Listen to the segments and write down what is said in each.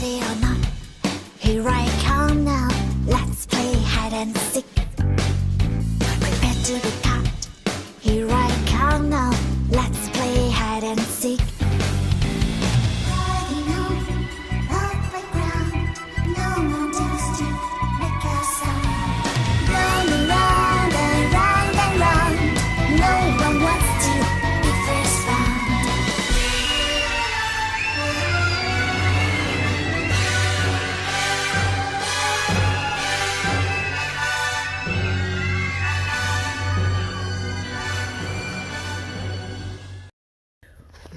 Ready or not, here I come now. Let's play hide and seek. Prepare to be caught. Here I come now. Let's play hide and seek. Riding on the playground, no mountains to make a sound. Round and round and round and round. No one wants to be first found.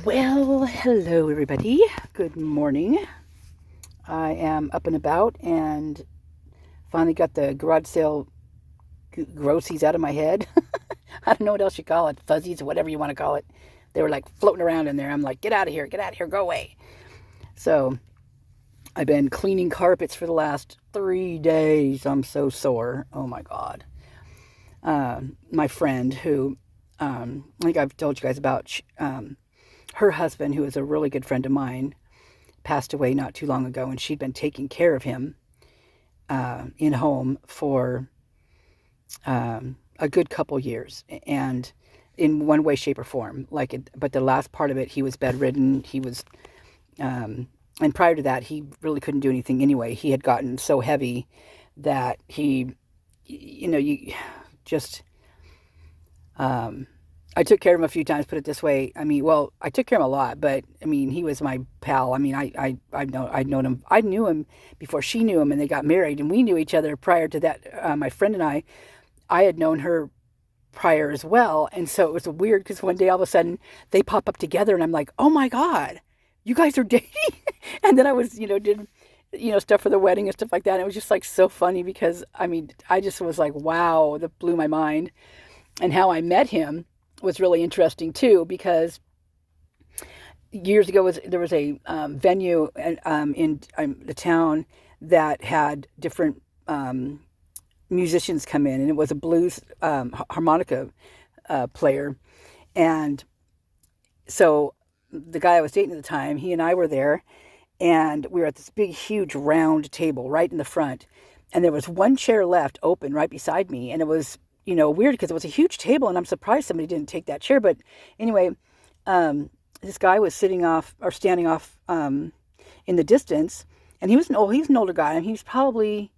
Well, hello everybody. Good morning. I am up and about and finally got the garage sale grossies out of my head. I don't know what else you call it, fuzzies or whatever you want to call it. They were like floating around in there. I'm like, get out of here, go away. So I've been cleaning carpets for the last 3 days. I'm so sore. Oh my God. My friend who, I think I've told you guys about, her husband, who is a really good friend of mine, passed away not too long ago, and she'd been taking care of him in home for a good couple years, and in one way, shape, or form. But the last part of it, he was bedridden. He was, and prior to that, he really couldn't do anything anyway. He had gotten so heavy that he, I took care of him a few times, put it this way. I mean, well, I took care of him a lot, but I mean, he was my pal. I mean, I knew him before she knew him, and they got married, and we knew each other prior to that. My friend and I had known her prior as well. And so it was weird because one day all of a sudden they pop up together and I'm like, oh my God, you guys are dating. And then I was, did, stuff for the wedding and stuff like that. And it was just like so funny because I mean, I just was like, wow, that blew my mind. And how I met him was really interesting too, because years ago there was a venue in the town that had different musicians come in, and it was a blues harmonica player. And so the guy I was dating at the time, he and I were there, and we were at this big, huge, round table right in the front, and there was one chair left open right beside me, and it was weird because it was a huge table, and I'm surprised somebody didn't take that chair. But anyway, this guy was standing off in the distance, and he was an older guy, and he was probably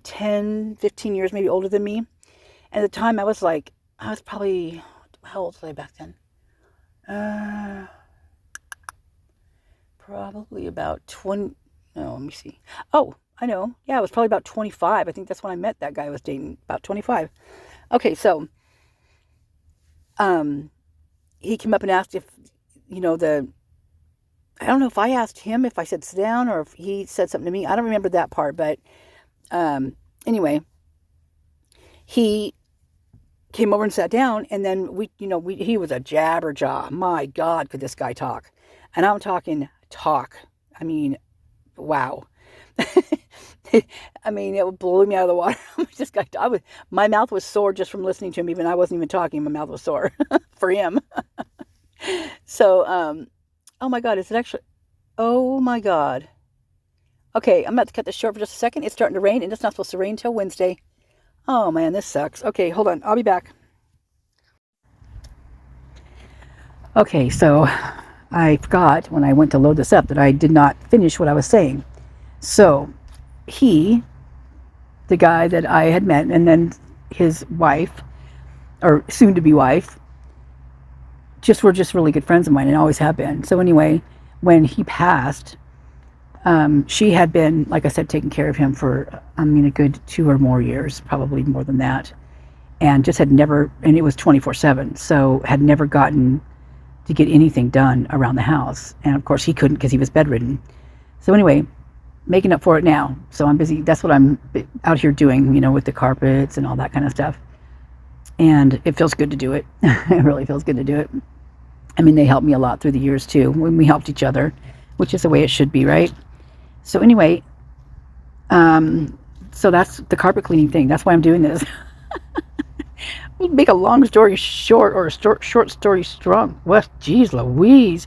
10, 15 years maybe older than me. And at the time I was probably, how old was I back then? Probably about 20, no, let me see. Oh, I know. Yeah, I was probably about 25. I think that's when I met that guy I was dating, about 25. Okay, so he came up and asked if, I don't know if I asked him if I said sit down or if he said something to me. I don't remember that part, but anyway, he came over and sat down, and then he was a jabberjaw. My God, could this guy talk? And I'm talking talk. I mean, wow. I mean, it blew me out of the water. My mouth was sore just from listening to him. Even I wasn't even talking. My mouth was sore for him. So, oh my God, is it actually? Oh my God. Okay, I'm about to cut this short for just a second. It's starting to rain, and it's not supposed to rain till Wednesday. Oh man, this sucks. Okay, hold on. I'll be back. Okay, so I forgot when I went to load this up that I did not finish what I was saying. So the guy that I had met, and then his wife, or soon-to-be wife, were just really good friends of mine and always have been. So anyway, when he passed, she had been, like I said, taking care of him for, a good 2 or more years, probably more than that. And just had never, and it was 24/7, so had never gotten to get anything done around the house. And of course he couldn't because he was bedridden. So anyway, making up for it now. So I'm busy. That's what I'm out here doing, with the carpets and all that kind of stuff. And it feels good to do it. It really feels good to do it. I mean, they helped me a lot through the years too, when we helped each other, which is the way it should be, right? So anyway, so that's the carpet cleaning thing. That's why I'm doing this. Make a long story short, or a short story strong. What? Geez Louise.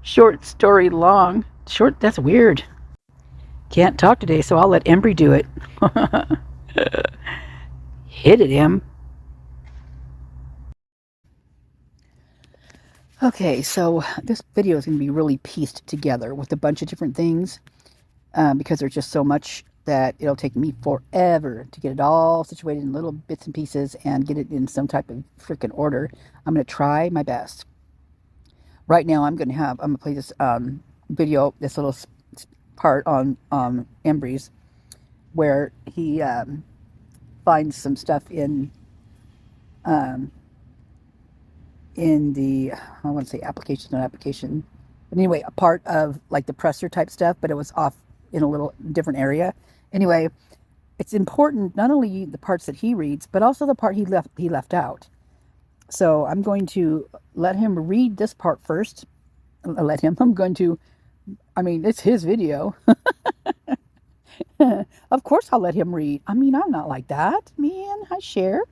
Short story long. Short, that's weird. can't talk today, so I'll let Embry do it. Hit it, Em. Okay, so this video is going to be really pieced together with a bunch of different things because there's just so much that it'll take me forever to get it all situated in little bits and pieces and get it in some type of freaking order. I'm going to try my best. Right now, I'm going to play this video, this little part on Embry's, where he finds some stuff in the, I want to say application, not application, but anyway, a part of like the presser type stuff, but it was off in a little different area. Anyway, it's important not only the parts that he reads, but also the part he left out. So I'm going to let him read this part first. I'm going to, I mean, it's his video. Of course I'll let him read. I mean, I'm not like that, man. I share.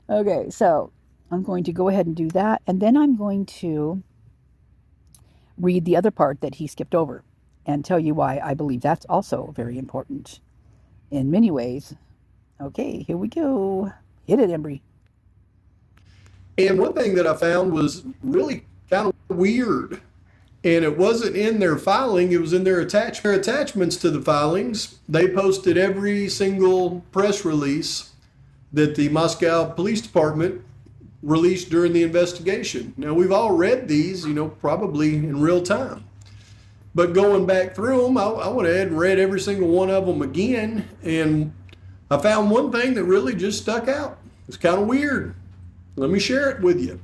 Okay, so I'm going to go ahead and do that, and then I'm going to read the other part that he skipped over and tell you why I believe that's also very important in many ways. Okay, here we go. Hit it, Embry. And one thing that I found was really kind of weird, and it wasn't in their filing, it was in their attachments to the filings. They posted every single press release that the Moscow Police Department released during the investigation. Now, we've all read these, probably in real time. But going back through them, I went ahead and read every single one of them again, and I found one thing that really just stuck out. It's kind of weird. Let me share it with you.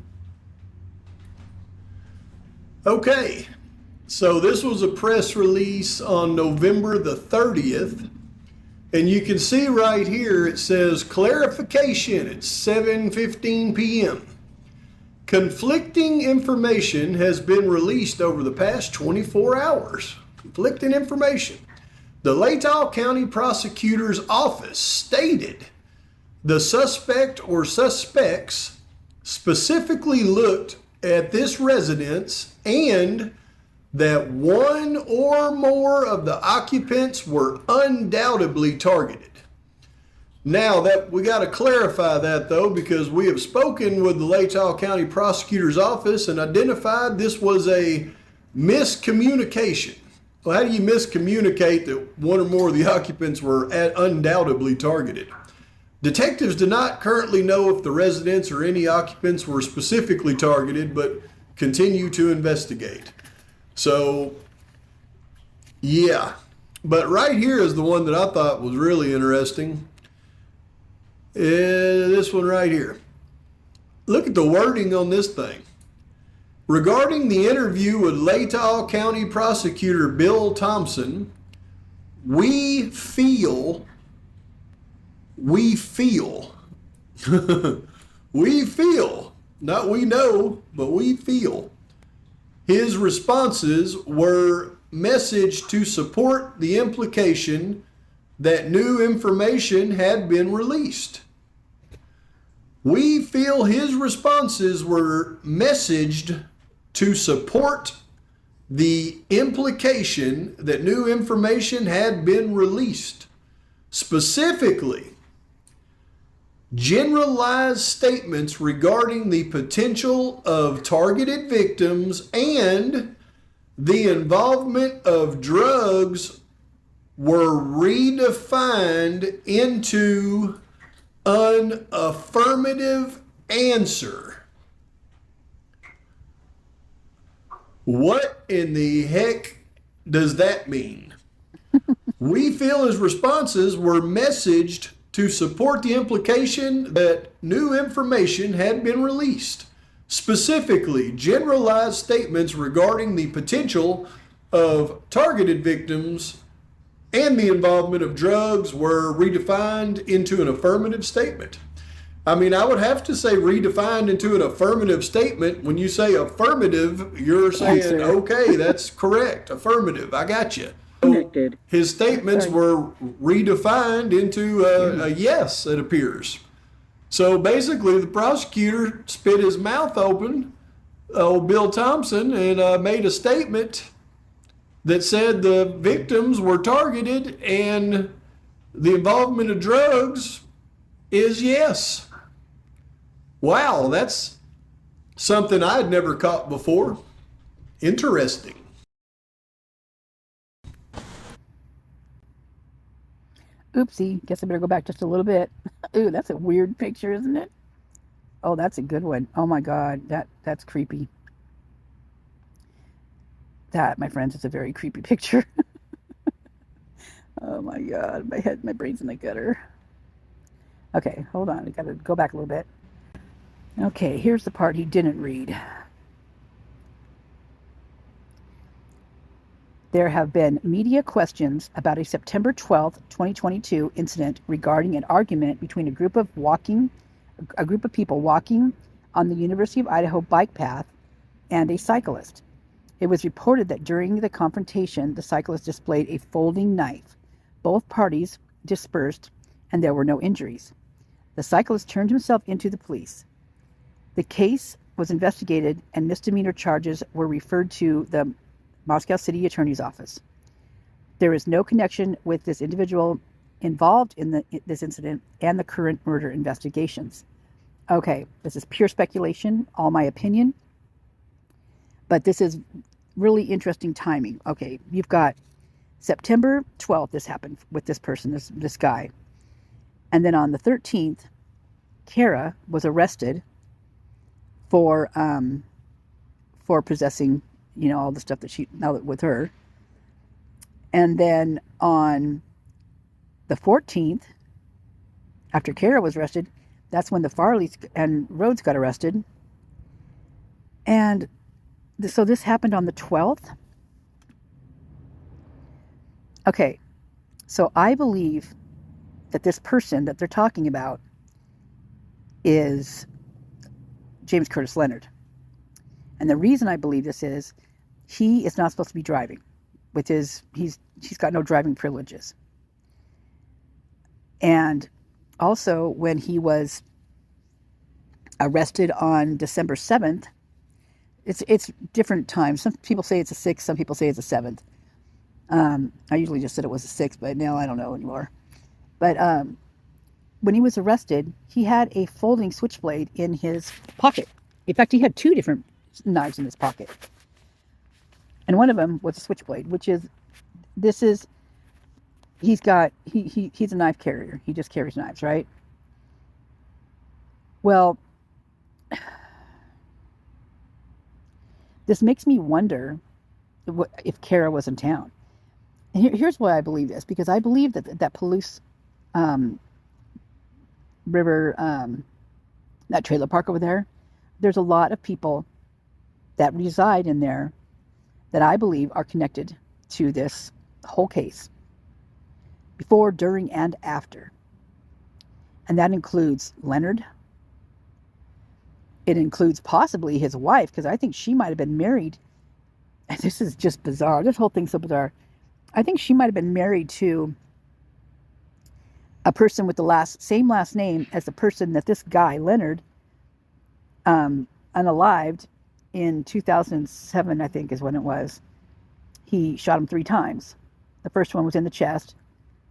Okay, so this was a press release on November the 30th. And you can see right here, it says clarification at 7:15 p.m. Conflicting information has been released over the past 24 hours. Conflicting information. The Latah County Prosecutor's Office stated the suspect or suspects specifically looked at this residence and that one or more of the occupants were undoubtedly targeted. Now, that we got to clarify that though, because we have spoken with the Latah County Prosecutor's Office and identified this was a miscommunication. Well, how do you miscommunicate that one or more of the occupants were undoubtedly targeted? Detectives do not currently know if the residents or any occupants were specifically targeted, but continue to investigate. So, yeah, but right here is the one that I thought was really interesting. This one right here. Look at the wording on this thing. Regarding the interview with Latah County Prosecutor Bill Thompson, we feel, not we know, but we feel. His responses were messaged to support the implication that new information had been released. We feel his responses were messaged to support the implication that new information had been released. Specifically, generalized statements regarding the potential of targeted victims and the involvement of drugs were redefined into an affirmative answer. What in the heck does that mean? We feel his responses were messaged to support the implication that new information had been released. Specifically, generalized statements regarding the potential of targeted victims and the involvement of drugs were redefined into an affirmative statement. I mean, I would have to say redefined into an affirmative statement. When you say affirmative, you're saying, okay, that's correct. Affirmative. I got you. Connected. His statements were redefined into a yes, it appears. So basically, the prosecutor spit his mouth open, old Bill Thompson, and made a statement that said the victims were targeted and the involvement of drugs is yes. Wow, that's something I'd never caught before. Interesting. Oopsie, guess I better go back just a little bit. Ooh, that's a weird picture, isn't it? Oh, that's a good one. Oh my God, that's creepy. That, my friends, is a very creepy picture. Oh my God, my brain's in the gutter. Okay, hold on, I gotta go back a little bit. Okay, here's the part he didn't read. There have been media questions about a September 12th, 2022 incident regarding an argument between a group of people walking on the University of Idaho bike path and a cyclist. It was reported that during the confrontation, the cyclist displayed a folding knife. Both parties dispersed and there were no injuries. The cyclist turned himself into the police. The case was investigated and misdemeanor charges were referred to the Moscow City Attorney's Office. There is no connection with this individual involved in this incident and the current murder investigations. Okay, this is pure speculation, all my opinion, but this is really interesting timing. Okay, you've got September 12th, this happened with this person, this guy. And then on the 13th, Kara was arrested for possessing, all the stuff that with her. And then on the 14th, after Kara was arrested, that's when the Farleys and Rhodes got arrested. And so this happened on the 12th. Okay, so I believe that this person that they're talking about is James Curtis Leonard. And the reason I believe this is he is not supposed to be driving with he's got no driving privileges. And also when he was arrested on December 7th, it's different times. Some people say it's a 6th, some people say it's a 7th. I usually just said it was a 6th, but now I don't know anymore. But when he was arrested, he had a folding switchblade in his pocket. In fact, he had 2 different knives in his pocket. And one of them was a switchblade, he's a knife carrier. He just carries knives, right? Well, this makes me wonder if Kara was in town. And here's why I believe this, because I believe that Palouse River, that trailer park over there, there's a lot of people that reside in there that I believe are connected to this whole case, before, during, and after. And that includes Leonard. It includes possibly his wife, because I think she might have been married. And this is just bizarre. This whole thing's so bizarre. I think she might have been married to a person with the same last name as the person that this guy, Leonard, unalived in 2007, I think is when it was. He shot him 3 times. The first one was in the chest,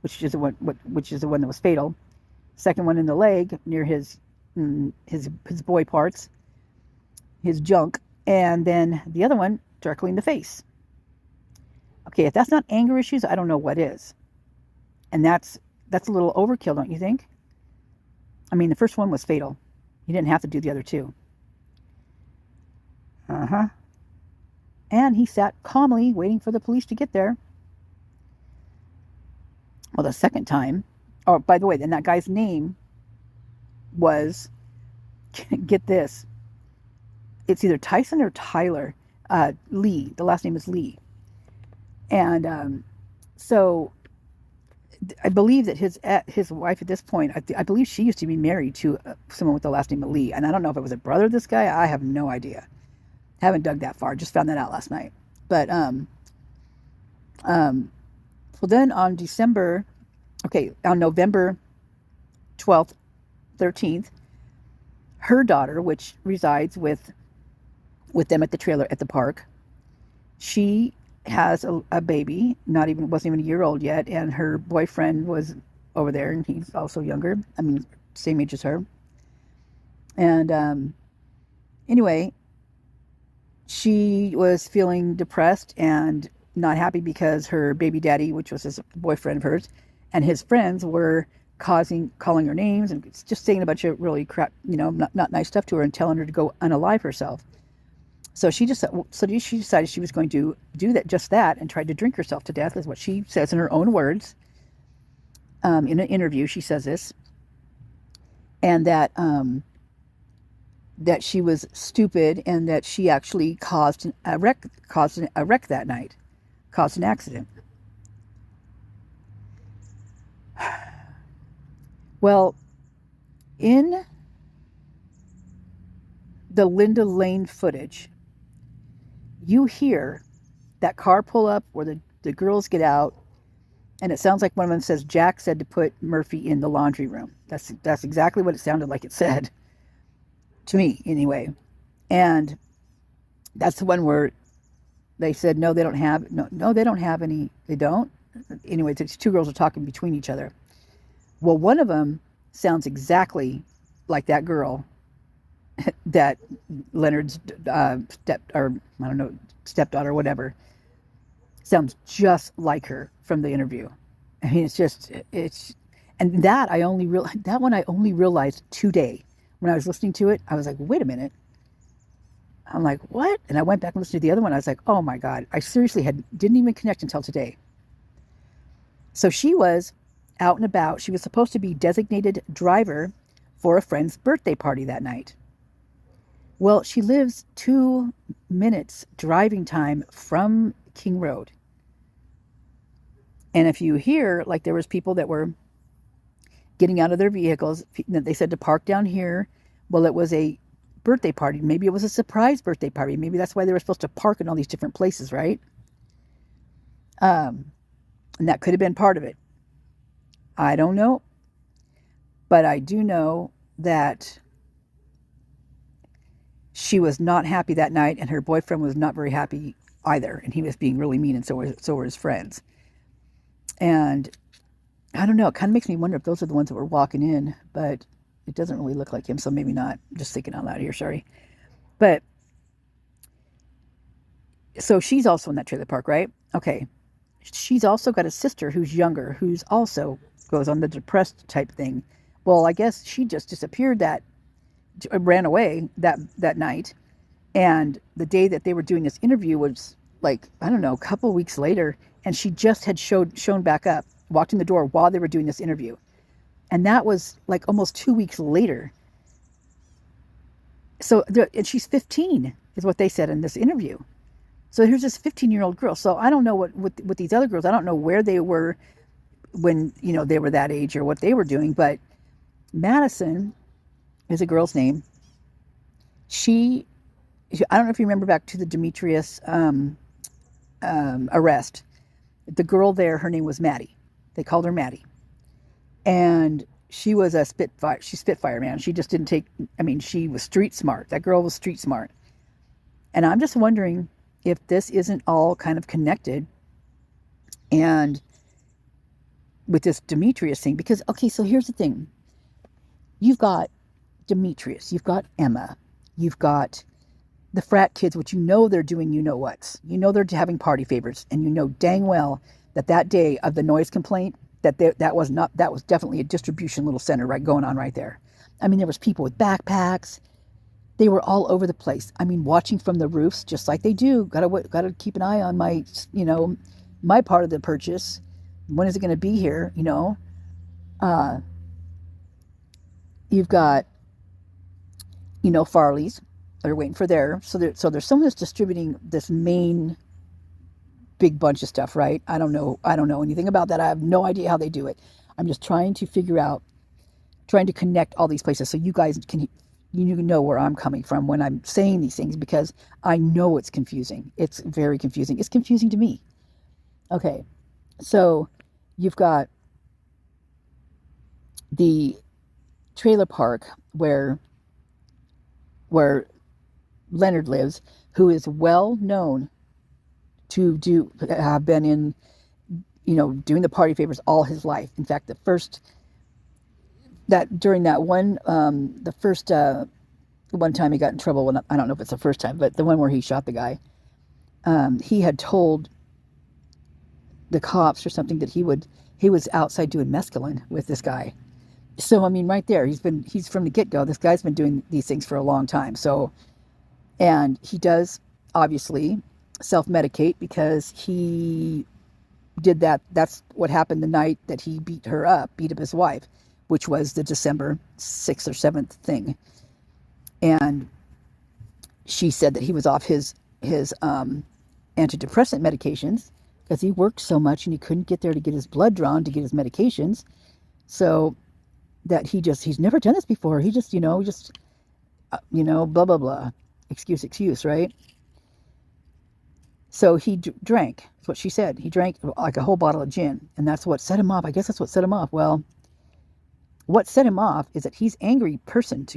which is the one that was fatal. Second one in the leg near his boy parts, his junk, and then the other one directly in the face. Okay, if that's not anger issues, I don't know what is. And that's a little overkill, don't you think? I mean, the first one was fatal. He didn't have to do the other 2. And he sat calmly waiting for the police to get there. Well, the second time, oh, by the way, then that guy's name was, get this, it's either Tyson or Tyler Lee. The last name is Lee. And so I believe that his wife at this point, I believe she used to be married to someone with the last name of Lee. And I don't know if it was a brother of this guy. I have no idea. Haven't dug that far. Just found that out last night. But well, then on November 12th, 13th, her daughter, which resides with them at the trailer at the park, she has a baby, wasn't even a year old yet, and her boyfriend was over there, and he's also younger. I mean, same age as her. And anyway, she was feeling depressed and not happy because her baby daddy, which was his boyfriend of hers, and his friends were calling her names and just saying a bunch of really crap, not nice stuff to her and telling her to go unalive herself. So she decided she was going to do that and tried to drink herself to death, is what she says in her own words. In an interview, she says this, and that she was stupid and that she actually caused a wreck that night, caused an accident. Well, in the Linda Lane footage, you hear that car pull up where the girls get out, and it sounds like one of them says, Jack said to put Murphy in the laundry room. That's exactly what it sounded like it said. To me, anyway. And that's the one where they said, no, they don't have any. They don't. Anyway, these two girls are talking between each other. Well, one of them sounds exactly like that girl that Leonard's stepdaughter, whatever, sounds just like her from the interview. I mean, and that I only realized today when I was listening to it. I was like, wait a minute. I'm like, what? And I went back and listened to the other one. I was like, oh my God, I seriously didn't even connect until today. So she was out and about. She was supposed to be designated driver for a friend's birthday party that night. Well, she lives 2 minutes driving time from King Road. And if you hear, like, there was people that were getting out of their vehicles, they said to park down here. Well, it was a birthday party. Maybe it was a surprise birthday party. Maybe that's why they were supposed to park in all these different places, right? And that could have been part of it. I don't know. But I do know that she was not happy that night, and her boyfriend was not very happy either. And he was being really mean, and so were his friends. And I don't know. It kind of makes me wonder if those are the ones that were walking in, but it doesn't really look like him, so maybe not. I'm just thinking out loud here, sorry. But so she's also in that trailer park, right? Okay. She's also got a sister who's younger, who's also goes on the depressed type thing. Well, I guess she just disappeared ran away that night. And the day that they were doing this interview was like, I don't know, a couple of weeks later, and she just had shown back up, walked in the door while they were doing this interview. And that was like almost 2 weeks later. So, and she's 15 is what they said in this interview. So here's this 15-year-old girl. So I don't know what these other girls, I don't know where they were when, they were that age or what they were doing. But Madison is a girl's name. I don't know if you remember back to the Demetrius arrest. The girl there, her name was Maddie. They called her Maddie. And she was a Spitfire. She's Spitfire, man. She just didn't she was street smart. That girl was street smart. And I'm just wondering if this isn't all kind of connected and with this Demetrius thing. Because, okay, so here's the thing. You've got Demetrius. You've got Emma. You've got the frat kids, which they're doing what. They're having party favors. And dang well that day of the noise complaint, that was definitely a distribution little center going on right there. I mean, there was people with backpacks. They were all over the place. I mean, watching from the roofs, just like they do. Got to keep an eye on my, my part of the purchase. When is it going to be here? You've got, Farley's. They're waiting for their. So there's someone that's distributing this main big bunch of stuff, right? I don't know anything about that. I have no idea how they do it. I'm just trying to connect all these places so you guys can know where I'm coming from when I'm saying these things, because I know it's confusing. It's very confusing. It's confusing to me. Okay. So you've got the trailer park where Leonard lives, who is well known to have been in, doing the party favors all his life. In fact, during that one, the first one time he got in trouble, well, I don't know if it's the first time, but the one where he shot the guy, he had told the cops or something that he was outside doing mescaline with this guy. So, I mean, right there, he's from the get-go, this guy's been doing these things for a long time. So, and he does obviously self-medicate because he did that. That's what happened the night that he beat up his wife, which was the December 6th or 7th thing. And she said that he was off his antidepressant medications because he worked so much and he couldn't get there to get his blood drawn to get his medications. So that he's never done this before. He just, blah, blah, blah. Excuse, right? So he drank. That's what she said. He drank like a whole bottle of gin, and that's what set him off. I guess that's what set him off. Well, what set him off is that he's an angry person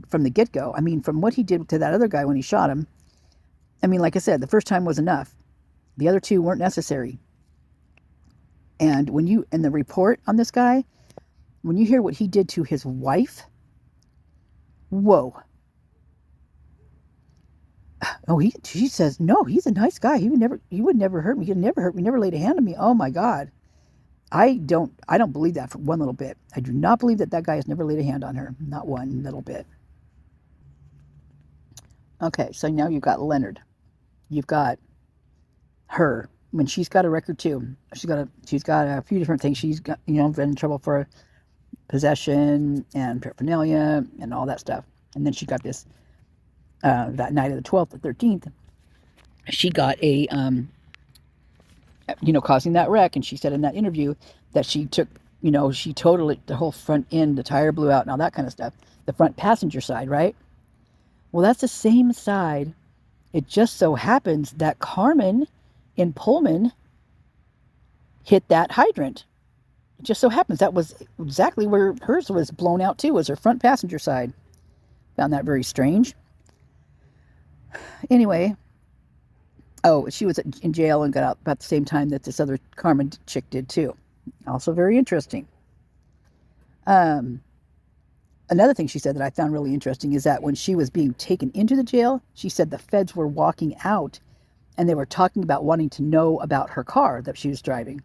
from the get-go. I mean, from what he did to that other guy when he shot him. I mean, like I said, the first time was enough. The other two weren't necessary. And in the report on this guy, when you hear what he did to his wife, whoa. Oh, she says, no, he's a nice guy. He would never hurt me. He'd never hurt me, never laid a hand on me. Oh my God. I don't believe that for one little bit. I do not believe that guy has never laid a hand on her. Not one little bit. Okay, so now you've got Leonard. You've got her. I mean, she's got a record too. She's got a few different things. She's got, been in trouble for possession and paraphernalia and all that stuff. And then she got this, that night of the 12th or 13th, she got a, causing that wreck. And she said in that interview that she took, she totaled the whole front end, the tire blew out and all that kind of stuff. The front passenger side, right? Well, that's the same side. It just so happens that Carmen in Pullman hit that hydrant. It just so happens that was exactly where hers was blown out too, was her front passenger side. Found that very strange. Anyway, she was in jail and got out about the same time that this other Carmen chick did too. Also very interesting. Another thing she said that I found really interesting is that when she was being taken into the jail, she said the feds were walking out and they were talking about wanting to know about her car that she was driving.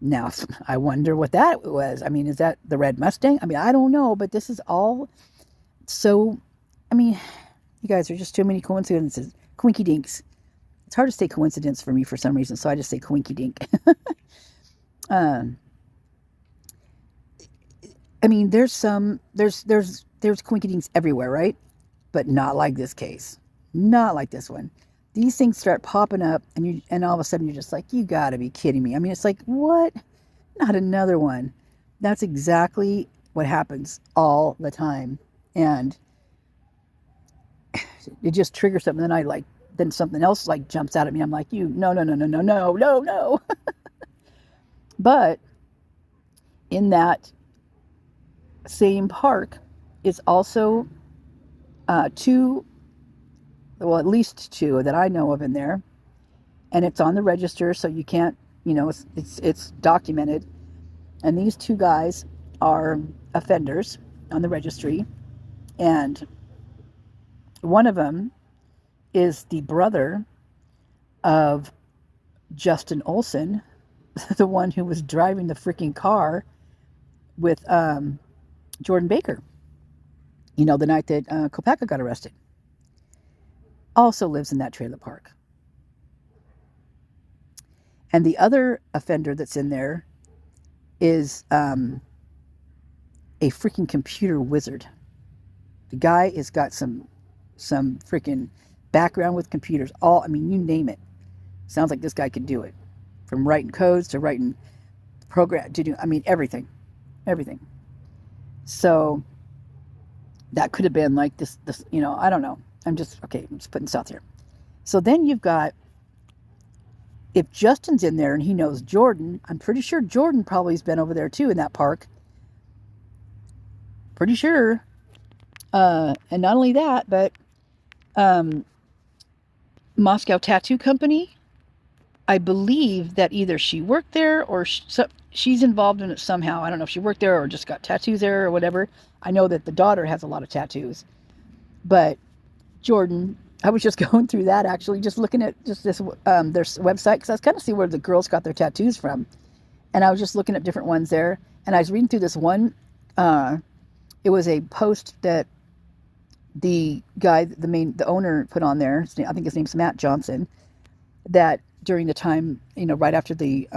Now, I wonder what that was. I mean, is that the red Mustang? I mean, I don't know, but this is all so, I mean, you guys are just too many coincidences. Quinky dinks. It's hard to say coincidence for me for some reason, so I just say quinky dink. I mean, there's quinky dinks everywhere, right? But not like this case. Not like this one. These things start popping up and all of a sudden you're just like, you gotta be kidding me. I mean, it's like, what? Not another one. That's exactly what happens all the time. And it just triggers something. Then something else jumps out at me. I'm like, no. But in that same park is also at least two that I know of in there, and it's on the register, so you can't, it's documented. And these two guys are offenders on the registry, and one of them is the brother of Justin Olson, the one who was driving the freaking car with Jordan Baker, the night that Kopacka got arrested. Also lives in that trailer park. And the other offender that's in there is a freaking computer wizard. The guy has got some freaking background with computers. You name it. Sounds like this guy could do it. From writing codes to writing program to do, everything. Everything. So that could have been like this, I don't know. I'm just putting this out there. So then you've got, if Justin's in there and he knows Jordan, I'm pretty sure Jordan probably has been over there too in that park. Pretty sure. And not only that, but Moscow Tattoo Company I believe that either she worked there or she's involved in it somehow. I don't know if she worked there or just got tattoos there or whatever. I know that the daughter has a lot of tattoos. But Jordan, I was just going through that actually, just looking at just this their website, because I was kind of see where the girls got their tattoos from. And I was just looking at different ones there. And I was reading through this one. It was a post that the guy, the owner put on there. I think his name's Matt Johnson. That during the time, right after the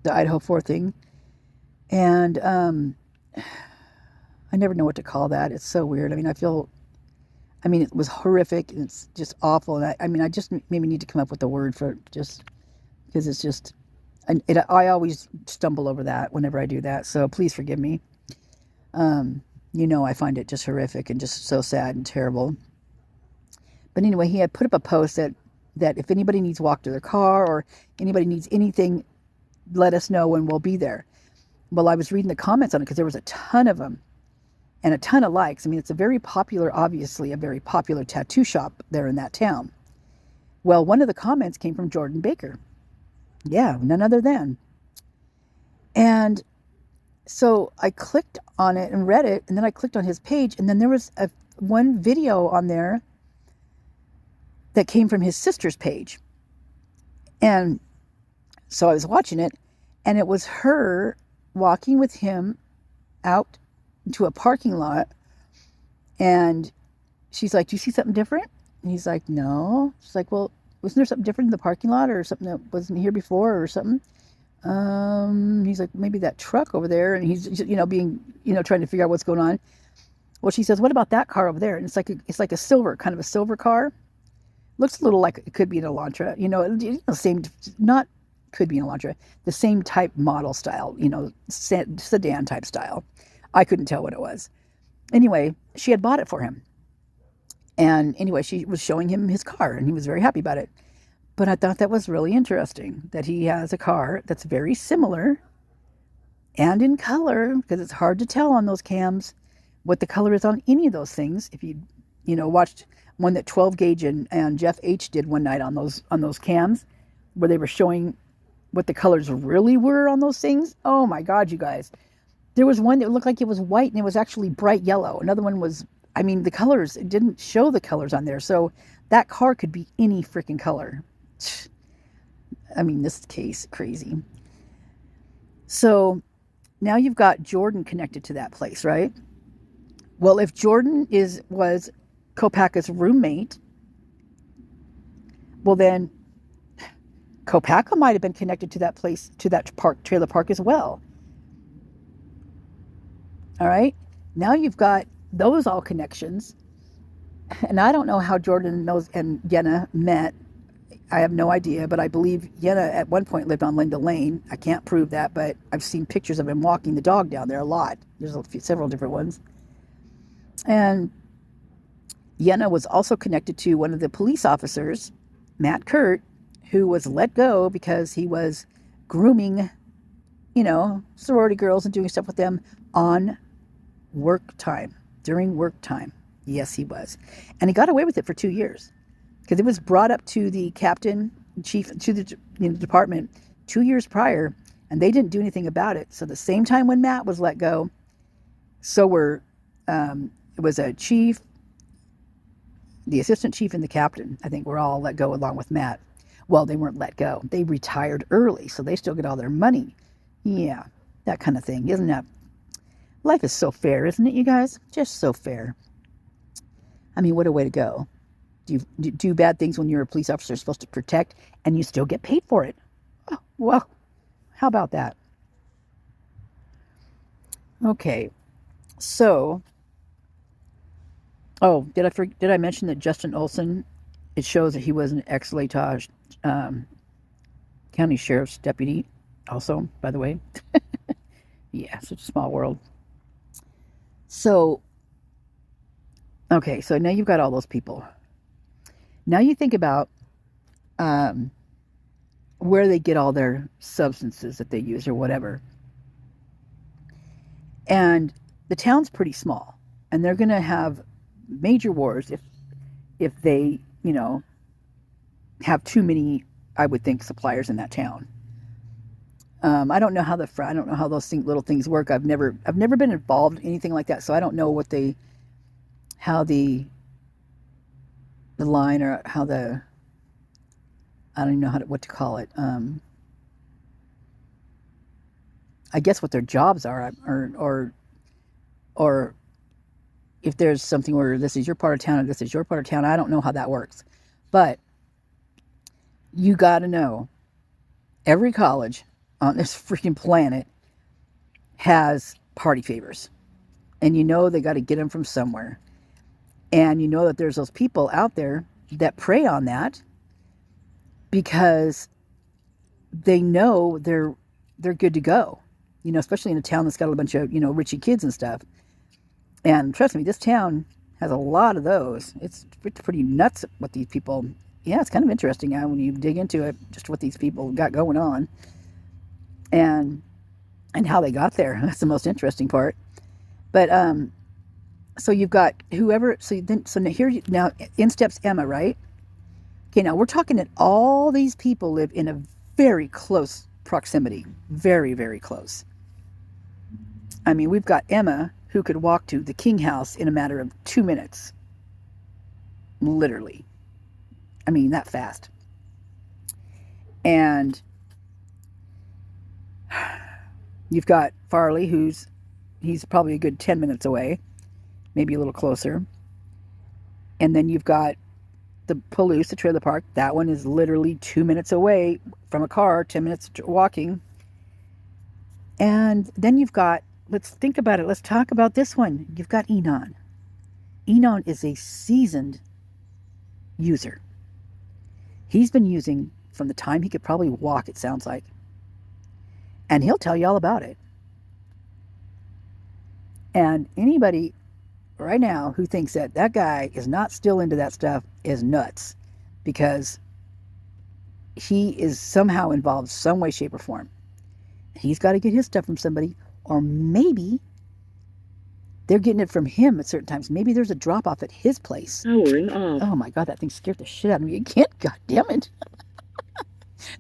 Idaho4 thing. And I never know what to call that. It's so weird. I mean, it was horrific and it's just awful. And I just maybe need to come up with a word for it, just because it's just, I always stumble over that whenever I do that. So please forgive me. I find it just horrific and just so sad and terrible. But anyway, he had put up a post that if anybody needs walk to their car or anybody needs anything, let us know and we'll be there. Well, I was reading the comments on it because there was a ton of them and a ton of likes. I mean, it's obviously a very popular tattoo shop there in that town. Well, one of the comments came from Jordan Baker. Yeah, none other than. And so I clicked on it and read it, and then I clicked on his page, and then there was one video on there that came from his sister's page. And so I was watching it, and it was her walking with him out into a parking lot, and she's like, "Do you see something different?" And he's like, "No." She's like, "Well, wasn't there something different in the parking lot or something that wasn't here before or something?" He's like, "Maybe that truck over there." And he's, being, trying to figure out what's going on. Well, she says, "What about that car over there?" And it's like a silver car. Looks a little like it could be an Elantra, same, not could be an Elantra, the same type model style, sedan type style. I couldn't tell what it was. Anyway, she had bought it for him. And anyway, she was showing him his car and he was very happy about it. But I thought that was really interesting that he has a car that's very similar and in color, because it's hard to tell on those cams what the color is on any of those things. If you, watched one that 12 Gauge and Jeff H did one night on those cams where they were showing what the colors really were on those things. Oh my God, you guys. There was one that looked like it was white and it was actually bright yellow. Another one was, the colors, it didn't show the colors on there. So that car could be any freaking color. This case, crazy. So now you've got Jordan connected to that place, right? Well, if Jordan was Kopacka's roommate, well then Kopacka might have been connected to that place, to that trailer park as well. All right. Now you've got those all connections. And I don't know how Jordan and Yenna met. I have no idea, but I believe Yenna at one point lived on Linda Lane. I can't prove that, but I've seen pictures of him walking the dog down there a lot. There's several different ones. And Yenna was also connected to one of the police officers, Matt Kurt, who was let go because he was grooming, sorority girls and doing stuff with them on work time, during work time. Yes, he was. And he got away with it for 2 years because it was brought up to the captain, chief, to the department 2 years prior, and they didn't do anything about it. So the same time when Matt was let go, it was a chief, the assistant chief, and the captain, I think, were all let go along with Matt. Well, they weren't let go. They retired early, so they still get all their money. Yeah, that kind of thing. Isn't that? Life is so fair, isn't it, you guys? Just so fair. What a way to go. Do bad things when you're a police officer supposed to protect, and you still get paid for it. Oh, well, how about that? Okay, so, did I mention that Justin Olson, it shows that he was an ex-Latah County Sheriff's deputy also, by the way. Yeah, such a small world. So, okay, so now you've got all those people. Now you think about where they get all their substances that they use or whatever. And the town's pretty small, and they're going to have major wars if they, have too many I would think, suppliers in that town. I don't know how those little things work. I've never been involved in anything like that, so I don't know how the line, or how I don't even know what to call it. I guess what their jobs are, or if there's something where this is your part of town and this is your part of town. I don't know how that works, but you got to know every college on this freaking planet has party favors, and you know they got to get them from somewhere, and you know that there's those people out there that prey on that because they know they're good to go, especially in a town that's got a bunch of richy kids and stuff. And trust me, this town has a lot of those. It's pretty nuts what these people. Yeah, it's kind of interesting when you dig into it, just what these people got going on, and how they got there. That's the most interesting part. But so you've got whoever. So now in steps Emma, right? Okay, now we're talking that all these people live in a very close proximity, very, very close. I mean, we've got Emma, who could walk to the King house in a matter of 2 minutes. Literally. I mean, that fast. And you've got Farley, he's probably a good 10 minutes away, maybe a little closer. And then you've got the Palouse, the trailer park. That one is literally 2 minutes away from a car, 10 minutes walking. And then you've got, let's think about it. Let's talk about this one. You've got Inan. Inan is a seasoned user. He's been using from the time he could probably walk, it sounds like. And he'll tell you all about it. And anybody right now who thinks that guy is not still into that stuff is nuts, because he is somehow involved some way, shape, or form. He's got to get his stuff from somebody, or maybe they're getting it from him at certain times. Maybe there's a drop off at his place. Oh my God, that thing scared the shit out of me again. God damn it.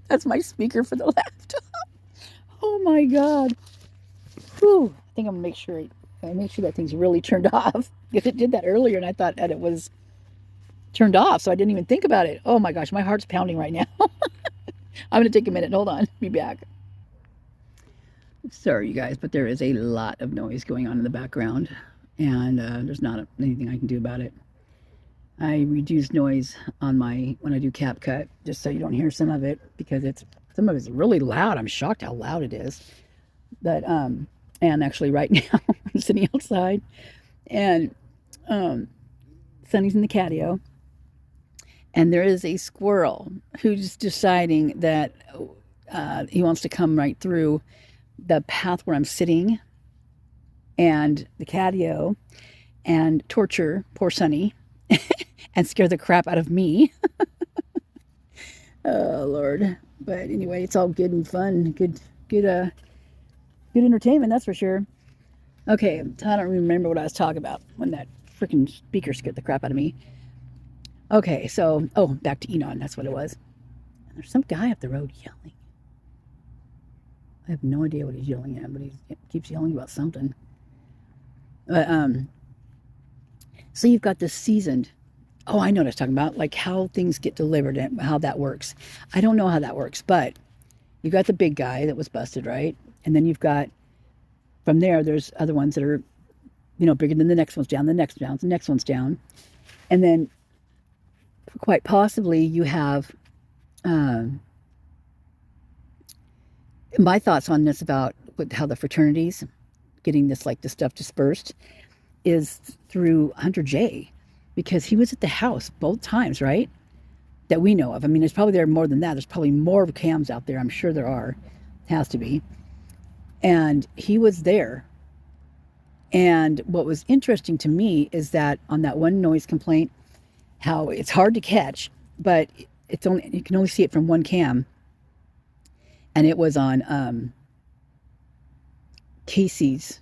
That's my speaker for the laptop. Oh my God. Whew. I think I'm gonna make sure that thing's really turned off, because it did that earlier and I thought that it was turned off, so I didn't even think about it. Oh my gosh, my heart's pounding right now. I'm gonna take a minute. Hold on. Be back. Sorry, you guys, but there is a lot of noise going on in the background, and there's not anything I can do about it. I reduce noise on when I do CapCut, just so you don't hear some of it, because some of it's really loud. I'm shocked how loud it is. But and actually right now I'm sitting outside, and Sonny's in the catio, and there is a squirrel who's deciding that he wants to come right through the path where I'm sitting and the catio and torture poor Sonny and scare the crap out of me. Oh Lord. But anyway, it's all good and fun. Good entertainment, that's for sure. Okay, I don't remember what I was talking about when that freaking speaker scared the crap out of me. Okay, so back to Inan, that's what it was. And there's some guy up the road yelling. I have no idea what he's yelling at, but he keeps yelling about something. But so you've got this seasoned. Oh, I know what I was talking about, like how things get delivered and how that works. I don't know how that works, but you've got the big guy that was busted, right? And then you've got, from there's other ones that are, bigger than the next one's down, the next one's down. And then quite possibly you have, my thoughts on this about how the fraternities getting this stuff dispersed is through Hunter J, because he was at the house both times, right? That we know of. I mean, there's probably more than that. There's probably more cams out there. I'm sure there are. Has to be. And he was there. And what was interesting to me is that on that one noise complaint, how it's hard to catch, but you can only see it from one cam. And it was on Casey's.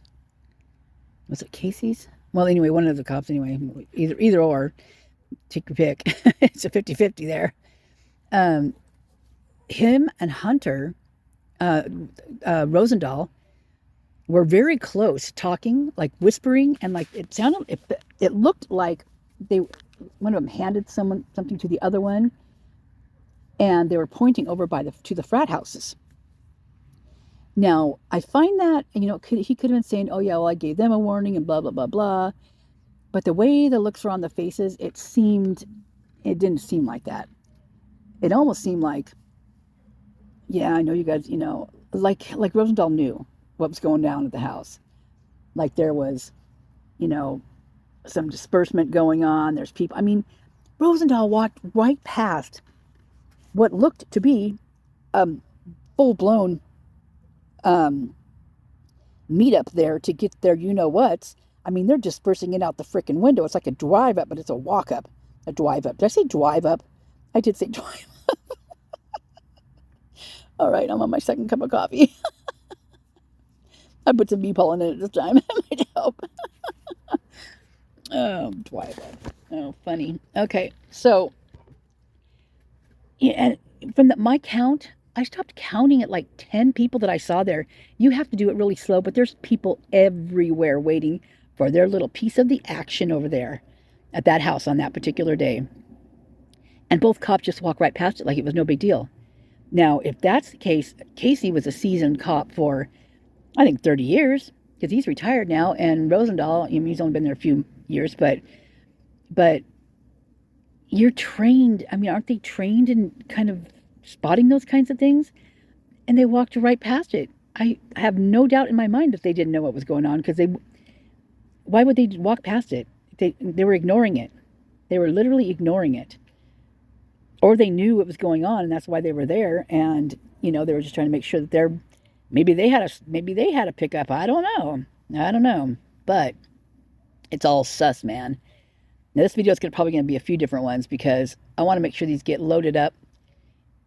Was it Casey's? Well, anyway, one of the cops, anyway, either or, take your pick. It's a 50-50 there. him and Hunter Rosendahl were very close, talking, like whispering, and like it looked like one of them handed something to the other one, and they were pointing over to the frat houses. Now, I find that, he could have been saying, oh yeah, well, I gave them a warning and blah, blah, blah, blah. But the way the looks were on the faces, it didn't seem like that. It almost seemed like, yeah, I know you guys, like Rosendahl knew what was going down at the house. Like there was, some disbursement going on. There's people. I mean, Rosendahl walked right past what looked to be full-blown meetup there to get their you-know-whats. I mean, they're dispersing it out the freaking window. It's like a drive-up, but it's a walk-up. A drive-up. Did I say drive-up? I did say drive. All right, I'm on my second cup of coffee. I put some bee pollen in it this time. It might help. Oh, drive-up. Oh, funny. Okay, so, yeah, and from my count, I stopped counting at like 10 people that I saw there. You have to do it really slow, but there's people everywhere waiting for their little piece of the action over there at that house on that particular day. And both cops just walk right past it like it was no big deal. Now, if that's the case, Casey was a seasoned cop for, I think, 30 years, because he's retired now, and Rosendahl, he's only been there a few years, but you're trained. I mean, aren't they trained in kind of spotting those kinds of things? And they walked right past it. I have no doubt in my mind that they didn't know what was going on, because why would they walk past it? They were ignoring it. They were literally ignoring it. Or they knew what was going on, and that's why they were there. And they were just trying to make sure that maybe they had a pickup. I don't know. But it's all sus, man. Now this video is probably going to be a few different ones, because I want to make sure these get loaded up,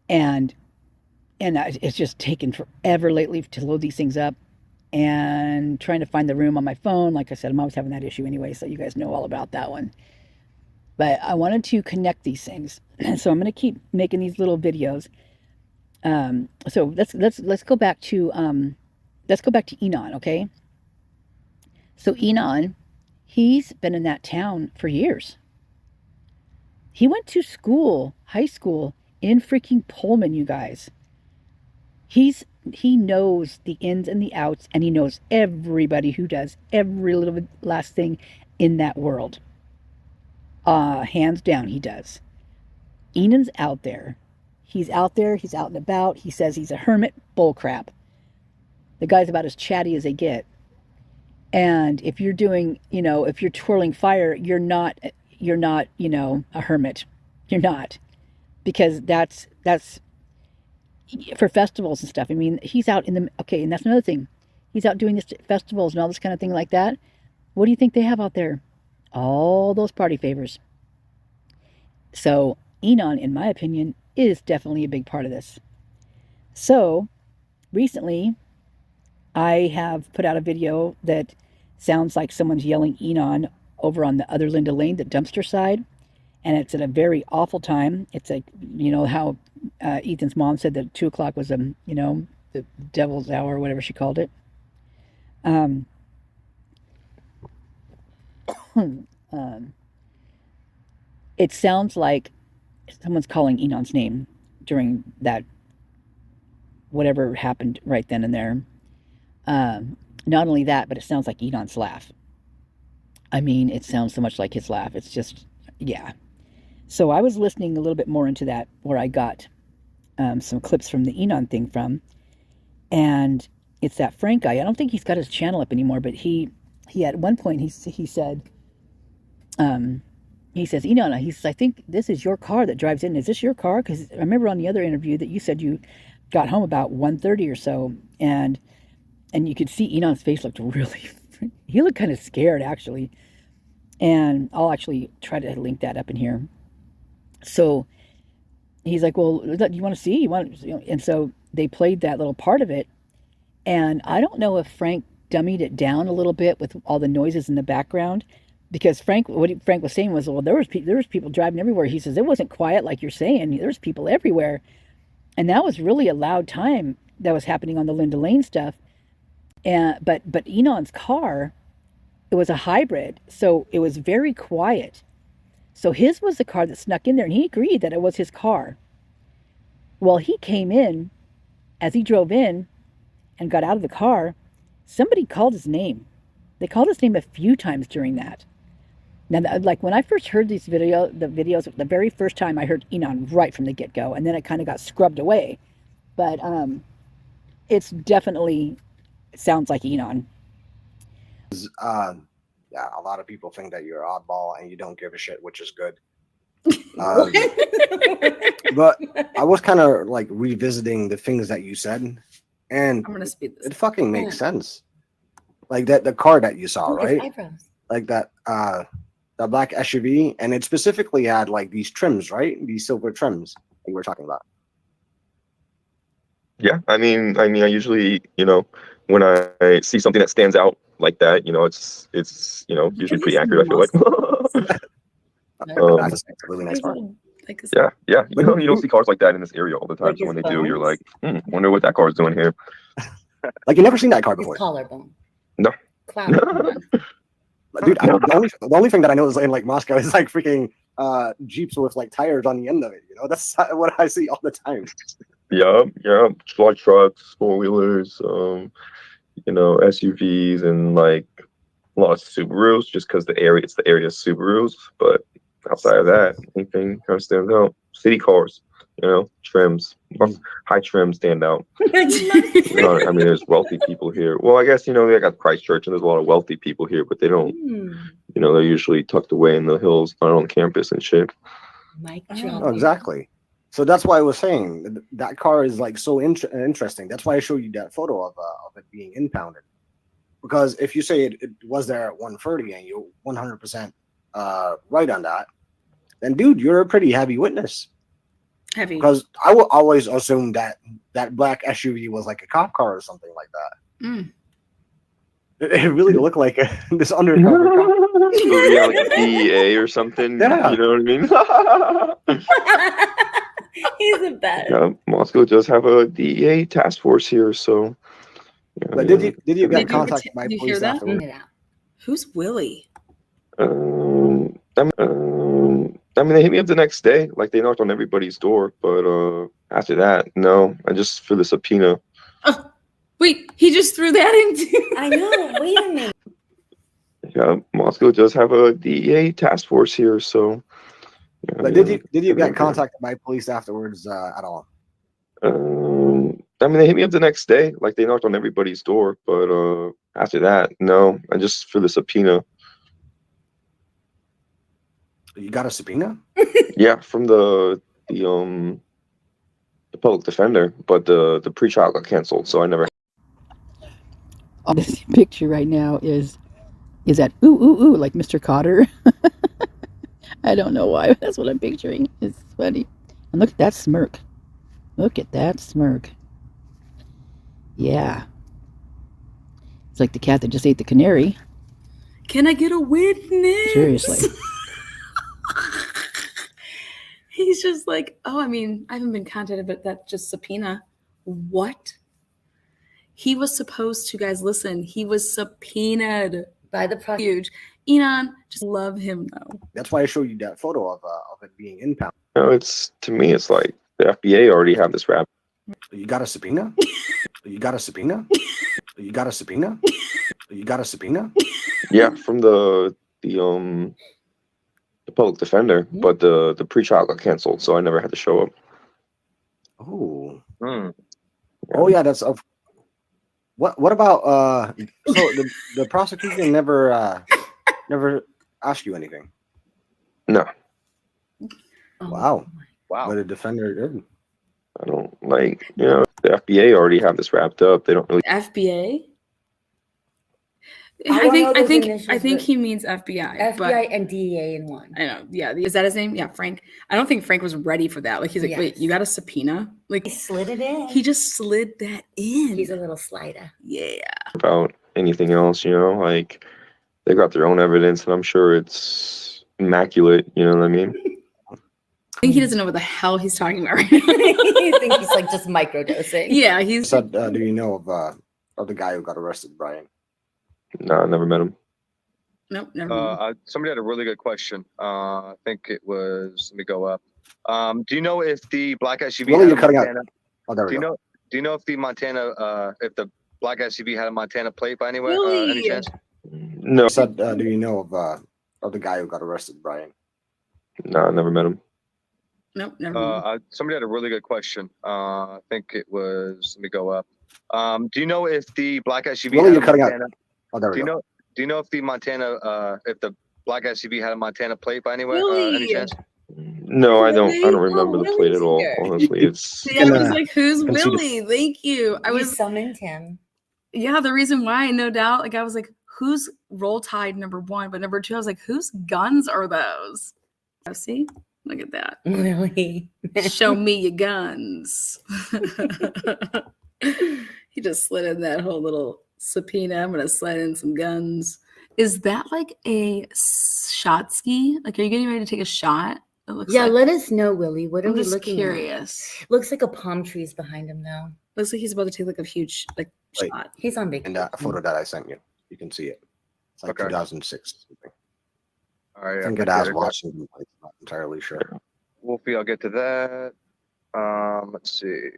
and it's just taken forever lately to load these things up, and trying to find the room on my phone. Like I said, I'm always having that issue anyway, so you guys know all about that one. But I wanted to connect these things, so I'm going to keep making these little videos. So let's go back to Inan, okay? So Inan, he's been in that town for years. He went to school, high school, in freaking Pullman, you guys. He knows the ins and the outs, and he knows everybody who does every little last thing in that world. Hands down, he does. Inan's out there. He's out there. He's out and about. He says he's a hermit. Bullcrap. The guy's about as chatty as they get. And if you're doing, if you're twirling fire, you're not, a hermit. You're not. Because that's for festivals and stuff. I mean, he's out and that's another thing. He's out doing this festivals and all this kind of thing like that. What do you think they have out there? All those party favors. So Inan, in my opinion, is definitely a big part of this. So recently, I have put out a video that sounds like someone's yelling Inan over on the other Linda Lane, the dumpster side. And it's at a very awful time. It's like, how Ethan's mom said that 2 o'clock was, the devil's hour, or whatever she called it. It sounds like someone's calling Inan's name during that, whatever happened right then and there. Not only that, but it sounds like Inan's laugh. I mean, it sounds so much like his laugh. It's just, yeah. So I was listening a little bit more into that, where I got some clips from the Inan thing from. And it's that Frank guy. I don't think he's got his channel up anymore, but he at one point, he said, he says, Inan, he says, I think this is your car that drives in. Is this your car? Because I remember on the other interview that you said you got home about 1:30 or so, and you could see Inan's face looked really, he looked kind of scared, actually. And I'll actually try to link that up in here. So he's like, well, you want to see? And so they played that little part of it. And I don't know if Frank dummied it down a little bit with all the noises in the background, because Frank was saying was, well, there was people driving everywhere. He says, it wasn't quiet like you're saying. There's people everywhere. And that was really a loud time that was happening on the Linda Lane stuff. And but Enon's car, it was a hybrid, so it was very quiet. So his was the car that snuck in there, and he agreed that it was his car. Well, he came in, as he drove in and got out of the car, somebody called his name. They called his name a few times during that. Now, like when I first heard the videos, the very first time I heard Inan right from the get-go, and then it kind of got scrubbed away. But it's definitely sounds like Inan. Yeah, a lot of people think that you're an oddball and you don't give a shit, which is good. But I was kind of like revisiting the things that you said, and I'm gonna speed this. it fucking makes sense. Like that, the car that you saw, right? Like that, the black SUV, and it specifically had like these trims, right? These silver trims that you were talking about. Yeah, I mean, I usually, when I see something that stands out like that, it's usually pretty accurate. I feel like. That's a really nice car. Yeah. You don't see cars like that in this area all the time. So when they do, you're like, wonder what that car is doing here. Like, you never seen that car before. Collarbone. No. Clown. Dude, the only thing that I know is in like Moscow is like freaking Jeeps with like tires on the end of it. That's what I see all the time. Yeah. Like trucks, four-wheelers, SUVs, and like a lot of Subarus, just because it's the area of Subarus. But outside of that, anything kind of stands out. City cars, trims, high trim stand out. There's wealthy people here. Well, I guess, they got Christchurch and there's a lot of wealthy people here, but they don't, they're usually tucked away in the hills, not on campus and shit. Oh, exactly. So that's why I was saying that car is like so interesting. That's why I showed you that photo of it being impounded. Because if you say it was there at 1:30 and you're 100% right on that, then dude, you're a pretty heavy witness. Heavy. Because I will always assume that black SUV was like a cop car or something like that. It really looked like this undercover cop. Like a DEA or something. Yeah. You know what I mean? He's the best. Yeah, Moscow does have a DEA task force here, so. Yeah, But did you get contacted by police afterwards? Who's Willie? They hit me up the next day. Like, they knocked on everybody's door, but after that, no. I just for the subpoena. Oh, wait, he just threw that into. I know. Wait a minute. Yeah, Moscow does have a DEA task force here, so. Yeah, But did you get contacted by police afterwards at all? They hit me up the next day. Like, they knocked on everybody's door, but after that, no. I just for the subpoena. You got a subpoena? Yeah, from the public defender, but the pre-trial got canceled, so I never. On this picture right now is that ooh like Mr. Cotter. I don't know why, but that's what I'm picturing. It's funny. And look at that smirk. Look at that smirk. Yeah. It's like the cat that just ate the canary. Can I get a witness? Seriously. He's just like, I haven't been contacted, but that's just subpoena. What? He was supposed to, guys, listen, he was subpoenaed By the prosecution. huge. Inan, just love him though. That's why I showed you that photo of it being impounded. To me, it's like the FBA already have this rap. You got a subpoena? You got a subpoena? You got a subpoena? You got a subpoena? Yeah, from the public defender, but the pre-trial got canceled, so I never had to show up. Oh. Hmm. Oh yeah, that's of. What about so the prosecution never asked you anything? No. Wow. But the defender did. I don't the FBA already have this wrapped up. They don't really. FBA? I I don't think know I those think initials, I think but- he means FBI. But FBI and DEA in one. I know. Yeah. Is that his name? Yeah, Frank. I don't think Frank was ready for that. Like, he's like, Yes. wait, you got a subpoena? Like, He slid it in. he just slid that in. He's a little slider. Yeah. About anything else, like they got their own evidence, and I'm sure it's immaculate. You know what I mean? I think he doesn't know what the hell he's talking about right now. You think he's like just microdosing? Yeah, he's. Said, do you know of the guy who got arrested, Brian? No, I never met him. Nope, never mind. Somebody had a really good question. I think it was. Let me go up. Do you know if the black SUV? Well, had you're a cutting out. Montana, Oh, there we do you go. know? Do you know if the Montana? If the black SUV had a Montana plate by any way? Really? Any chance? No, Said, do you know of the guy who got arrested, Brian? no, I never met him. Nope, never mind. Somebody had a really good question. I think it was. Let me go up. Do you know if the black SUV? Well, had you're a cutting out. Montana, Oh, there we do you go. know? Do you know if the Montana? If the black SUV had a Montana plate by any way? Really? Any chance? No, I don't. I don't Really? remember Oh, the plate at all. Willie's here. Honestly, it's See, I was can, like, "Who's can see the- Willie?" Thank you. I You was. summoned him. Yeah, the reason why, no doubt. Like I was like, "Who's Roll Tide?" Number one, but number two, I was like, "Whose guns are those?" Oh, see, look at that. Really? Show me your guns. He just slid in that whole little subpoena. I'm gonna slide in some guns. Is that like a shot ski? Like, are you getting ready to take a shot? It looks Yeah, like. let us know, Willie. What are I'm we just looking curious. at? Looks like a palm tree's behind him though. Looks like he's about to take like a huge like Wait. shot. He's on And vacation. that photo that I sent you, you can see it. It's like Okay. 2006. Something. All right. I think it has Washington plates. Not entirely sure. Wolfie, I'll get to that. Let's see.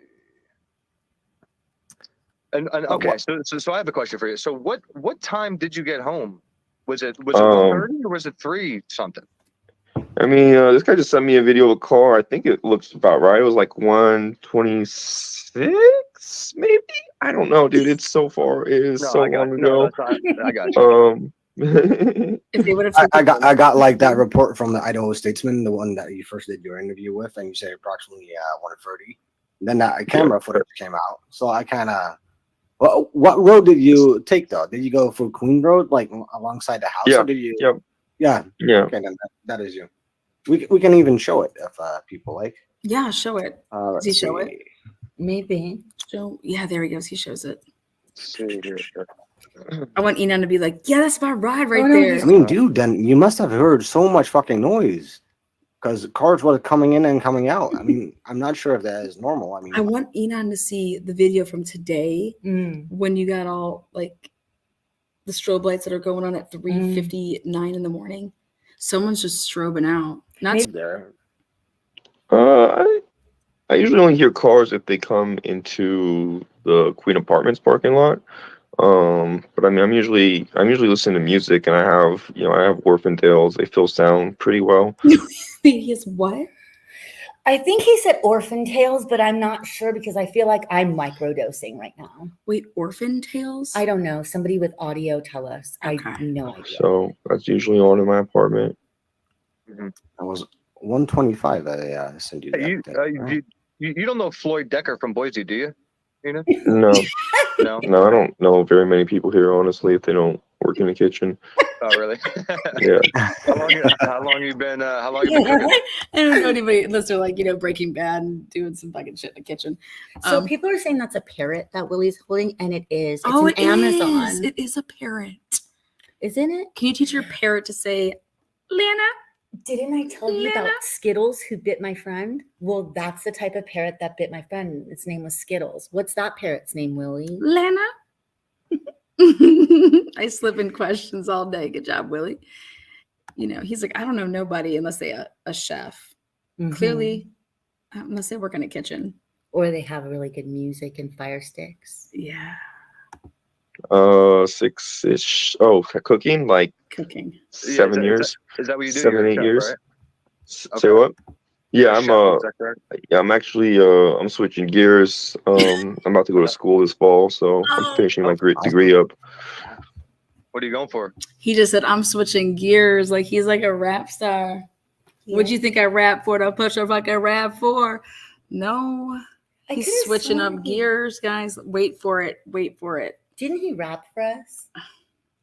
And okay, so I have a question for you. So what time did you get home? Was it 1:30 or was it 3 something? I mean, this guy just sent me a video of a car. I think it looks about right. It was like 1:26, maybe. I don't know, dude. It's so far. It is so long ago. I got you. If they would have, I got like that report from the Idaho Statesman, the one that you first did your interview with, and you said approximately 1:30. Then that camera footage came out, so I kind of. Well, what road did you take though? Did you go for Queen Road, like alongside the house? Yeah. Or did you? Yep. Yeah. Yeah. Okay, then that is you. We can even show it if people like. yeah, show it. Let's Does he show see. it? Maybe. Show. Yeah, there he goes. He shows it. Let's see here. I want Inan to be like, yeah, that's my ride right Oh, no, there. he's- I mean, dude, then you must have heard so much fucking noise because cars were coming in and coming out. I mean, I'm not sure if that is normal. I mean, I want Inan to see the video from today when you got all like the strobe lights that are going on at 3:59 in the morning. Someone's just strobing out. Not there. I usually only hear cars if they come into the Queen Apartments parking lot. But I mean, I'm usually listening to music, and I have Orphantales. They still sound pretty well. he has what? I think he said orphan tales, but I'm not sure because I feel like I'm microdosing right now. Wait, Orphan Tales? I don't know. Somebody with audio tell us. I have no idea. So that's usually on in my apartment. That was 125. I sent you that. You don't know Floyd Decker from Boise, do you? You know? No, No. no, I don't know very many people here, honestly, if they don't work in the kitchen. Oh, really? Yeah. How long you been cooking? I don't know anybody unless they're like, Breaking Bad and doing some fucking shit in the kitchen. So people are saying that's a parrot that Willie's holding, and it is. It's it an Amazon. is. It is a parrot. Isn't it? Can you teach your parrot to say, Lana? Didn't I tell you about Skittles who bit my friend? Well, that's the type of parrot that bit my friend. Its name was Skittles. What's that parrot's name, Willie? Lana? I slip in questions all day. Good job, Willie. He's like, I don't know nobody unless they a chef. Mhm. Clearly, unless they work in a kitchen. Or they have really good music and fire sticks. Yeah. 6-ish. Oh, cooking like Cooking. 7 years. Is that what you do? 7, You're a 8 chef, years. right? Say Okay. what? Yeah, Chef, is that correct? I'm actually I'm switching gears. I'm about to go to school this fall, so I'm finishing my degree up. What are you going for? He just said, I'm switching gears. Like he's like a rap star. What'd you think I rap for? The push up like I rap for? No. I He's could've switching up sworn gears, guys. Wait for it. Didn't he rap for us?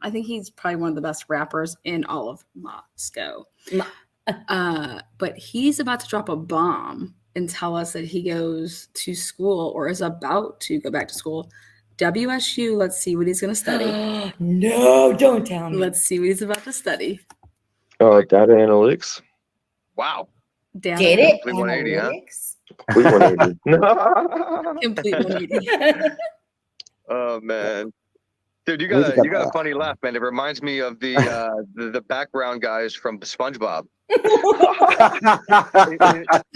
I think he's probably one of the best rappers in all of Moscow. But he's about to drop a bomb and tell us that he goes to school or is about to go back to school. WSU, let's see what he's going to study. No, don't tell me. Let's see what he's about to study. Data analytics. Wow. Down Get to it? Complete 180, huh? Analytics? Complete 180. complete 180. Oh man. Dude, you I need to got get a that. funny laugh, man. It reminds me of the background guys from SpongeBob.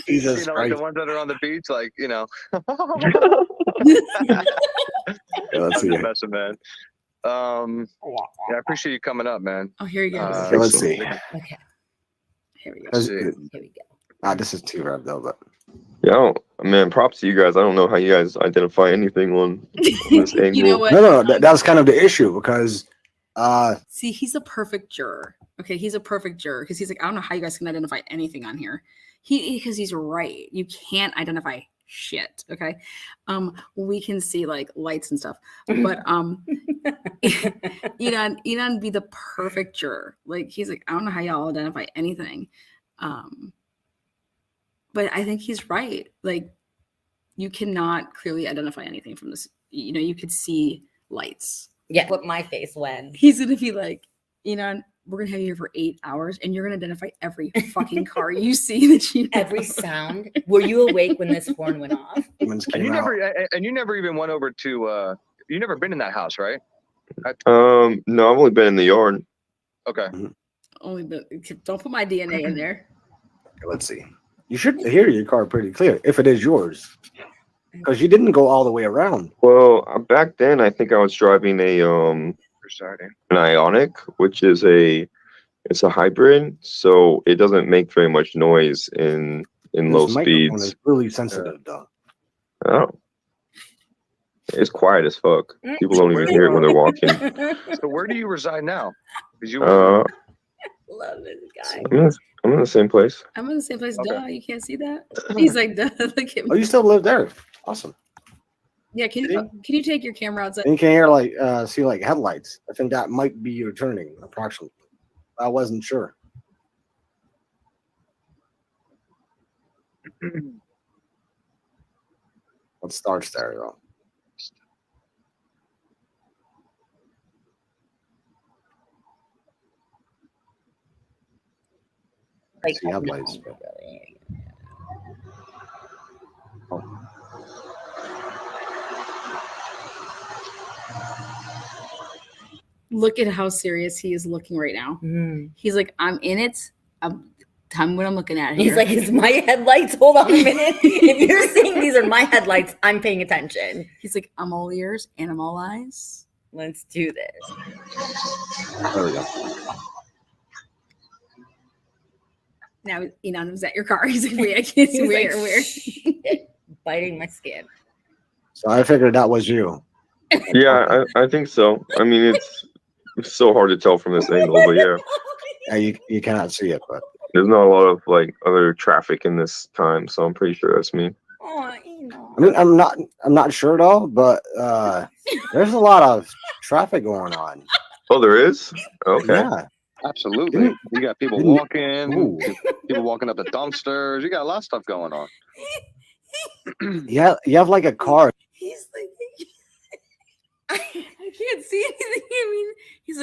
Jesus Like the Christ. ones that are on the beach, like Yeah, let's I'm see. just messing, man. Yeah, I appreciate you coming up, man. Oh, here you go. Okay, let's see. Okay, Here we go. Let's see. here we go. This is too rare though, but Yeah, man, props to you guys. I don't know how you guys identify anything on this angle. You know what? no, that's kind of the issue because See, he's a perfect juror. Okay, he's a perfect juror because he's like, I don't know how you guys can identify anything on here. Because he's right. You can't identify shit. Okay, we can see like lights and stuff, but Inan be the perfect juror. Like he's like, I don't know how y'all identify anything, but I think he's right. Like you cannot clearly identify anything from this. You know, you could see lights. Yeah, what my face when. He's gonna be like, Inan, we're gonna have you here for 8 hours, and you're gonna identify every fucking car you see that you know. Every sound. Were you awake when this horn went off? humans And you came out. never even went over to you never been in that house, right? No, I've only been in the yard. Okay. Only don't put my DNA in there. Let's see. You should hear your car pretty clear if it is yours, because you didn't go all the way around. Well, back then I think I was driving an Ionic, which is it's a hybrid, so it doesn't make very much noise in low This microphone speeds. is really sensitive, though. Oh, it's quiet as fuck. People don't even hear it when they're walking. So where do you reside now? Because you Uh, Love this guy. I'm in the same place. I'm in the same place. Okay. Duh, you can't see that. He's like, duh. Look at Oh, me. you still live there? Awesome. Yeah, can you take your camera outside? And you can hear like see like headlights. I think that might be your turning approximately. I wasn't sure. Let's start stereo. Like, See headlights. Look at how serious he is looking right now. Mm. He's like, I'm in it. Tell me what I'm looking at here. He's like, it's my headlights. Hold on a minute. If you're saying these are my headlights, I'm paying attention. He's like, I'm all ears and I'm all eyes. Let's do this. There we go. Now, Inan was at your car. He's like, wait, I can't see He's where. like, Where? biting my skin. So I figured that was you. Yeah, I think so. I mean, it's so hard to tell from this angle, but yeah, You cannot see it, but there's not a lot of like other traffic in this time, so I'm pretty sure that's me. Oh, you know. I mean, I'm not sure though, but there's a lot of traffic going on. Oh, there is? Okay. Yeah. Absolutely. You got people Didn't- walking, Ooh. people walking up the dumpsters. You got a lot of stuff going on. Yeah, you have like a car. He's like, I can't see anything. I mean, he's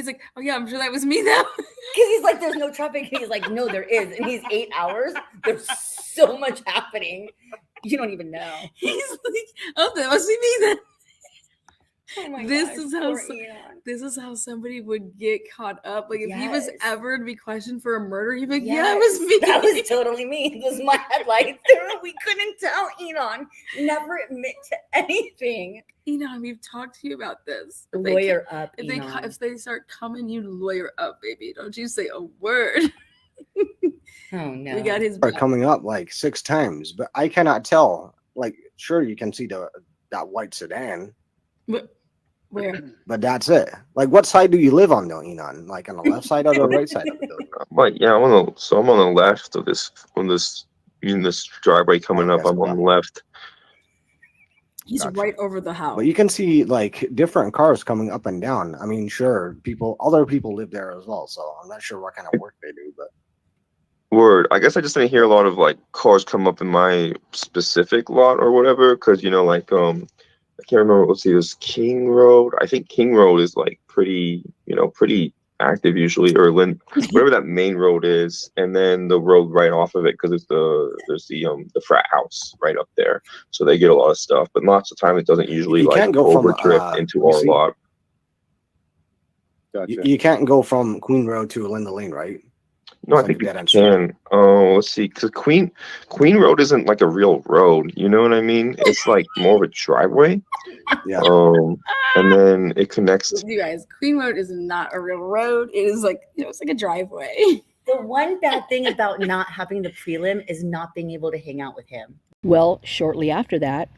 like, oh yeah, I'm sure that was me though. Because he's like, there's no traffic. And he's like, no, there is. And he's 8 hours. There's so much happening. You don't even know. He's like, oh, that must be me then. Oh my This gosh, is how poor so- Ian. This is how somebody would get caught up. Like if he was Yes. ever to be questioned for a murder, he'd be like, yeah, Yes, it was me. That was totally me. This was my headlights. We couldn't tell Enon. Never admit to anything. Enon, we've talked to you about this. Lawyer up, If Enon. if they start coming, you lawyer up, baby. Don't you say a word. Oh no. We got his Are back. coming up like 6 times, but I cannot tell. Like, sure, you can see that white sedan, Where? but that's it. Like, what side do you live on, though, Enon? Like on the left side or the right side of the building? Like, yeah, I'm on the left of this driveway coming up. I'm on the left. He's Gotcha. right over the house. But you can see like different cars coming up and down. I mean, sure, other people live there as well, so I'm not sure what kind of work they do, but Word. I guess I just didn't hear a lot of like cars come up in my specific lot or whatever, because like I can't remember. Let's see, there's King Road. I think King Road is like pretty active usually, or whatever that main road is, and then the road right off of it, because there's the frat house right up there, so they get a lot of stuff. But lots of time it doesn't usually You like can't go from, overdrift into you our see- lot. Gotcha. You can't go from Queen Road to Linda Lane, right? No, I It's think like you a dead end can. Oh, let's see, because Queen Road isn't like a real road. You know what I mean? It's like more of a driveway. Yeah. And then it connects. You guys, Queen Road is not a real road. It is like, it's like a driveway. The one bad thing about not having the prelim is not being able to hang out with him. Well, shortly after that,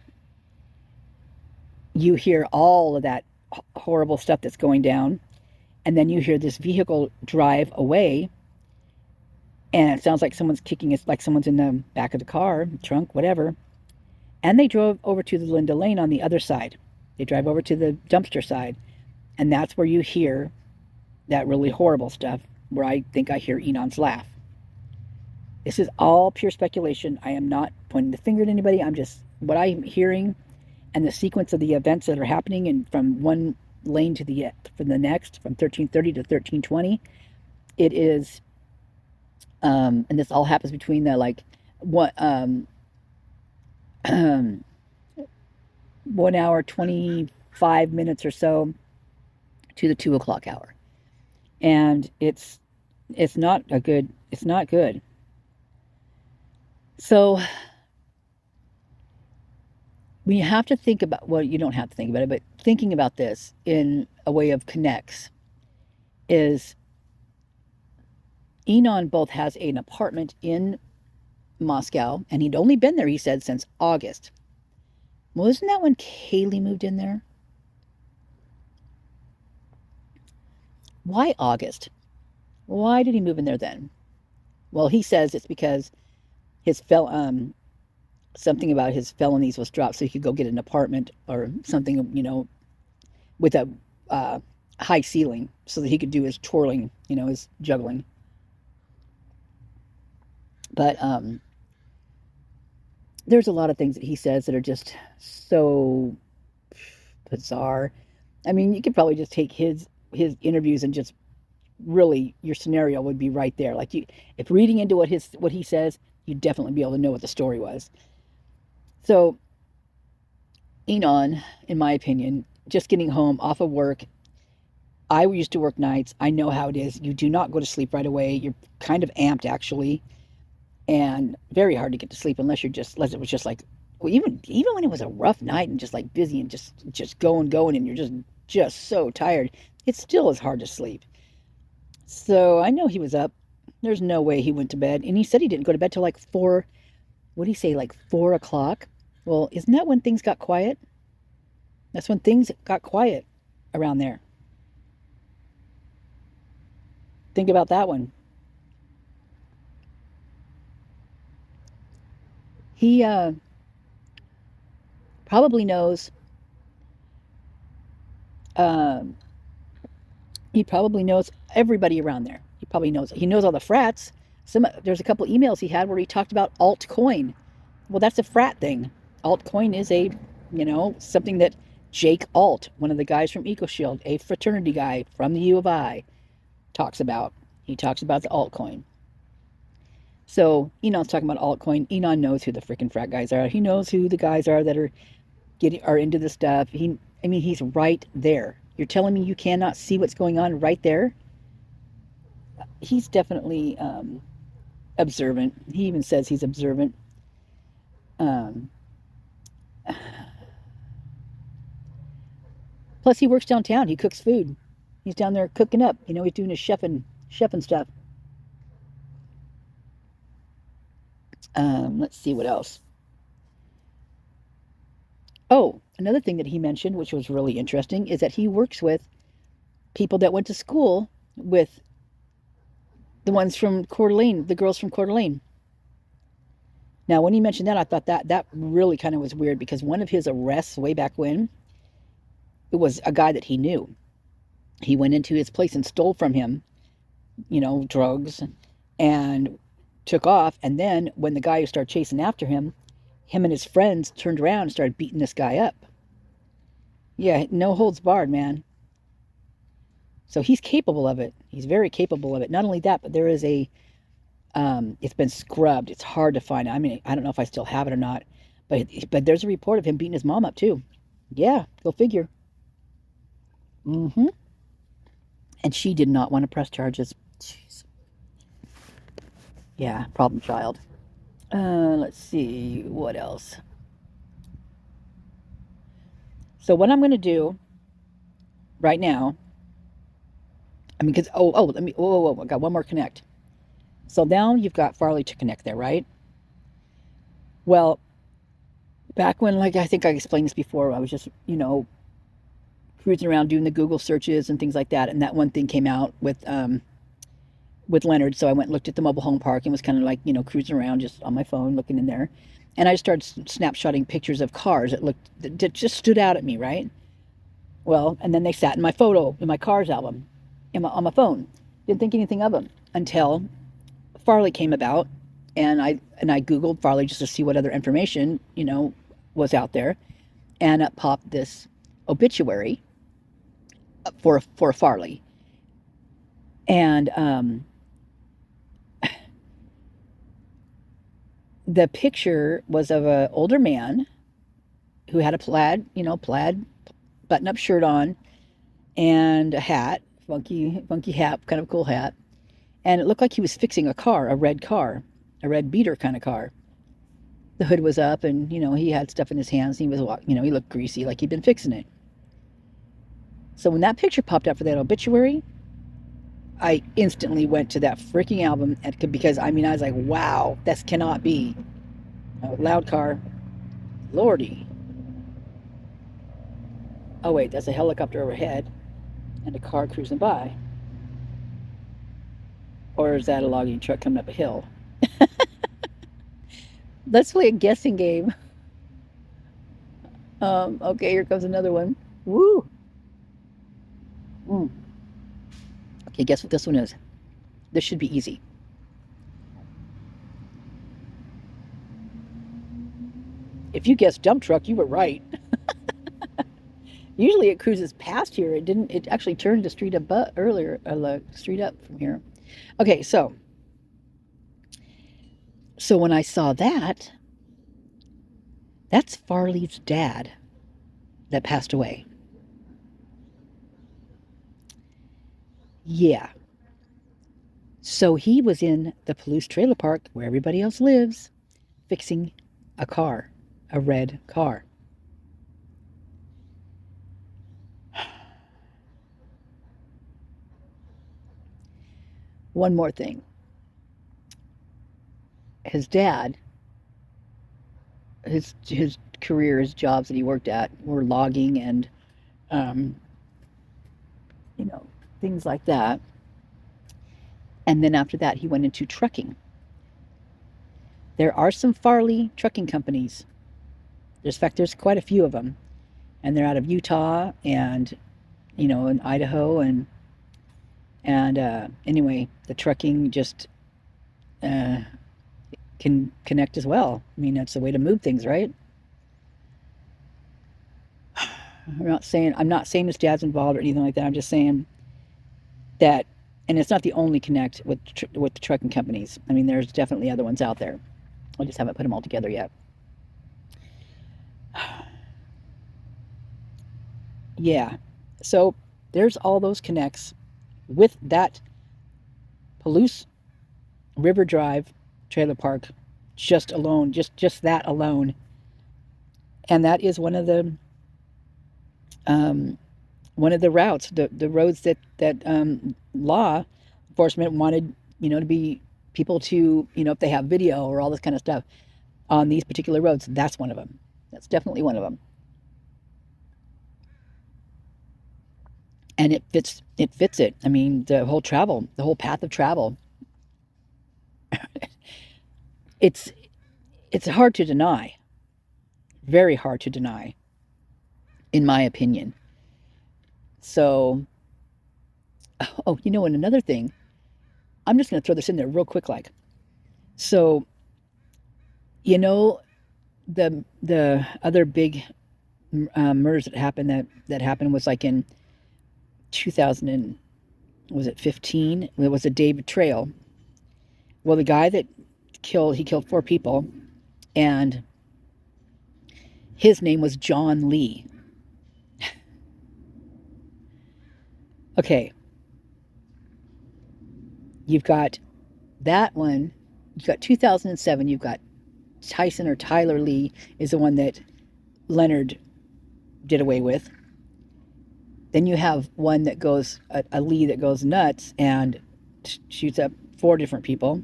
you hear all of that horrible stuff that's going down, and then you hear this vehicle drive away, and it sounds like someone's kicking it, like someone's in the back of the car, trunk, whatever. And they drove over to the Linda Lane on the other side. They drive over to the dumpster side, and that's where you hear that really horrible stuff, where I think I hear Inan's laugh. This is all pure speculation. I am not pointing the finger at anybody. I'm just, what I'm hearing and the sequence of the events that are happening, and from one lane to the next, from 1330 to 1320, it is, and this all happens between the 1 hour 25 minutes or so to the 2 o'clock hour, and it's not good. So we have to think about, well, you don't have to think about it, but thinking about this in a way of connects is, Inan both has an apartment in Moscow, and he'd only been there, he said, since August. Well, isn't that when Kaylee moved in there? Why August? Why did he move in there then? Well, he says it's because his something about his felonies was dropped, so he could go get an apartment or something, with a high ceiling, so that he could do his twirling, his juggling. But there's a lot of things that he says that are just so bizarre. I mean, you could probably just take his interviews and just really, your scenario would be right there. Like, if reading into what he says, you'd definitely be able to know what the story was. So Inan, in my opinion, just getting home off of work. I used to work nights. I know how it is. You do not go to sleep right away. You're kind of amped, actually, and very hard to get to sleep unless it was just like, well, even when it was a rough night and just like busy and just going, and you're just so tired, it still is hard to sleep. So I know he was up. There's no way he went to bed. And he said he didn't go to bed till like 4, what did he say, like 4 o'clock? Well, isn't that when things got quiet? That's when things got quiet around there. Think about that one. He probably knows. He probably knows everybody around there. He knows all the frats. There's a couple emails he had where he talked about altcoin. Well, that's a frat thing. Altcoin is a, something that Jake Alt, one of the guys from EcoShield, a fraternity guy from the U of I, talks about. He talks about the altcoin. So Inan's talking about altcoin. Inan knows who the freaking frat guys are. He knows who the guys are that are into the stuff. He's right there. You're telling me you cannot see what's going on right there? He's definitely observant. He even says he's observant. Plus, he works downtown. He cooks food. He's down there cooking up. He's doing his chefing stuff. Let's see what else. Oh, another thing that he mentioned, which was really interesting, is that he works with people that went to school with the ones from Coeur d'Alene, the girls from Coeur d'Alene. Now, when he mentioned that, I thought that really kind of was weird, because one of his arrests way back when, it was a guy that he knew. He went into his place and stole from him, drugs, and took off. And then when the guy started chasing after him and his friends turned around and started beating this guy up. Yeah, no holds barred, man. So he's capable of it. He's very capable of it. Not only that, but there is a, it's been scrubbed. It's hard to find. I mean, I don't know if I still have it or not, but there's a report of him beating his mom up too. Yeah, go figure. Mm-hmm. And she did not want to press charges. Jeez. Yeah, problem child. Let's see, what else? So what I'm going to do right now, I mean, because, let me, I got one more connect. So now you've got Farley to connect there, right? Well, back when, like, I think I explained this before, I was just, cruising around doing the Google searches and things like that, and that one thing came out with Leonard, so I went and looked at the mobile home park and was kind of like, cruising around just on my phone, looking in there, and I started snapshotting pictures of cars that just stood out at me, right? Well, and then they sat in my cars album, on my phone. Didn't think anything of them until Farley came about, and I Googled Farley just to see what other information, was out there, and up popped this obituary for Farley. And the picture was of an older man who had a plaid button-up shirt on and a hat, funky hat, kind of cool hat. And it looked like he was fixing a red beater kind of car. The hood was up, and, he had stuff in his hands. And he was, he looked greasy, like he'd been fixing it. So when that picture popped up for that obituary, I instantly went to that freaking album, because, I was like, wow, this cannot be. Oh, loud car. Lordy. Oh, wait, that's a helicopter overhead and a car cruising by. Or is that a logging truck coming up a hill? Let's play a guessing game. Okay, here comes another one. Woo! Okay, guess what this one is? This should be easy. If you guessed dump truck, you were right. Usually it cruises past here. It didn't. It actually turned the street up earlier. Street up from here. Okay, so when I saw that, that's Farley's dad that passed away. Yeah. So he was in the Palouse trailer park where everybody else lives, fixing a car, a red car. One more thing. His dad, his career, his jobs that he worked at were logging and, things like that. And then after that, he went into trucking. There are some Farley trucking companies. There's quite a few of them. And they're out of Utah and, in Idaho. And anyway, the trucking just can connect as well. That's the way to move things, right? I'm not saying his dad's involved or anything like that. I'm just saying that, and it's not the only connect with the trucking companies. There's definitely other ones out there. I just haven't put them all together yet. Yeah, so there's all those connects with that Palouse River Drive trailer park, just that alone. And that is one of the routes, the roads that law enforcement wanted, to be people to, if they have video or all this kind of stuff on these particular roads. That's one of them. That's definitely one of them. And it fits it. The whole path of travel. It's hard to deny. Very hard to deny, in my opinion. So, and another thing, I'm just going to throw this in there real quick, like, so, the other big murders that happened was like in 2000 and was it 15? It was a day betrayal. Well, the guy that he killed 4 people, and his name was John Lee. Okay. You've got that one. You've got 2007. You've got Tyson or Tyler Lee is the one that Leonard did away with. Then you have one that goes, a Lee that goes nuts and shoots up 4 different people,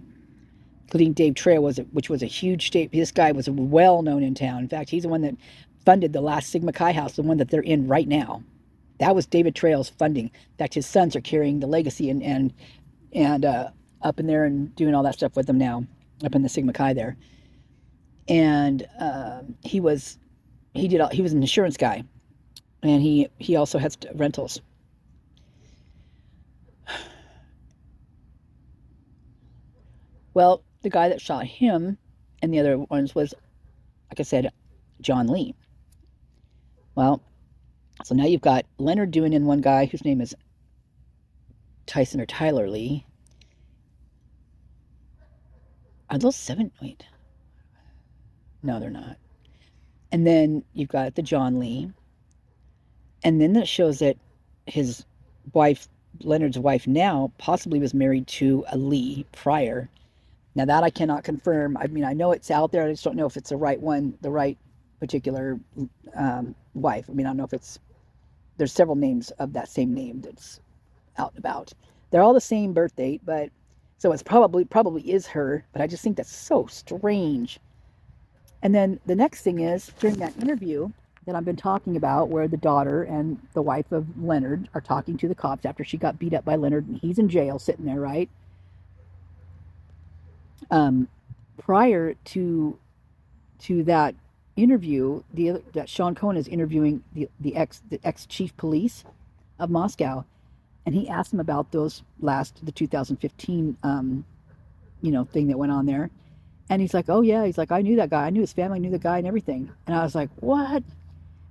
including Dave Trail, which was a huge state. This guy was well known in town. In fact, he's the one that funded the last Sigma Chi house, the one that they're in right now. That was David Trail's funding. In fact, his sons are carrying the legacy and up in there and doing all that stuff with them now, up in the Sigma Chi there. And he was an insurance guy, and he also has rentals. Well, the guy that shot him and the other ones was, like I said, John Lee. Well, so now you've got Leonard doing in one guy whose name is Tyson or Tyler Lee. Are those 7? Wait. No, they're not. And then you've got the John Lee. And then that shows that his wife, Leonard's wife now, possibly was married to a Lee prior. Now that I cannot confirm. I mean, I know it's out there. I just don't know if it's the right one, the right particular wife. I mean, I don't know if there's several names of that same name that's out and about. They're all the same birth date, but so it's probably is her, but I just think that's so strange. And then the next thing is, during that interview that I've been talking about, where the daughter and the wife of Leonard are talking to the cops after she got beat up by Leonard, and he's in jail sitting there, right? Prior to that interview, that Sean Cohen is interviewing the ex chief police of Moscow, and he asked him about the 2015 thing that went on there, and he's like, oh yeah, he's like, I knew that guy, I knew his family, I knew the guy and everything. And I was like, what?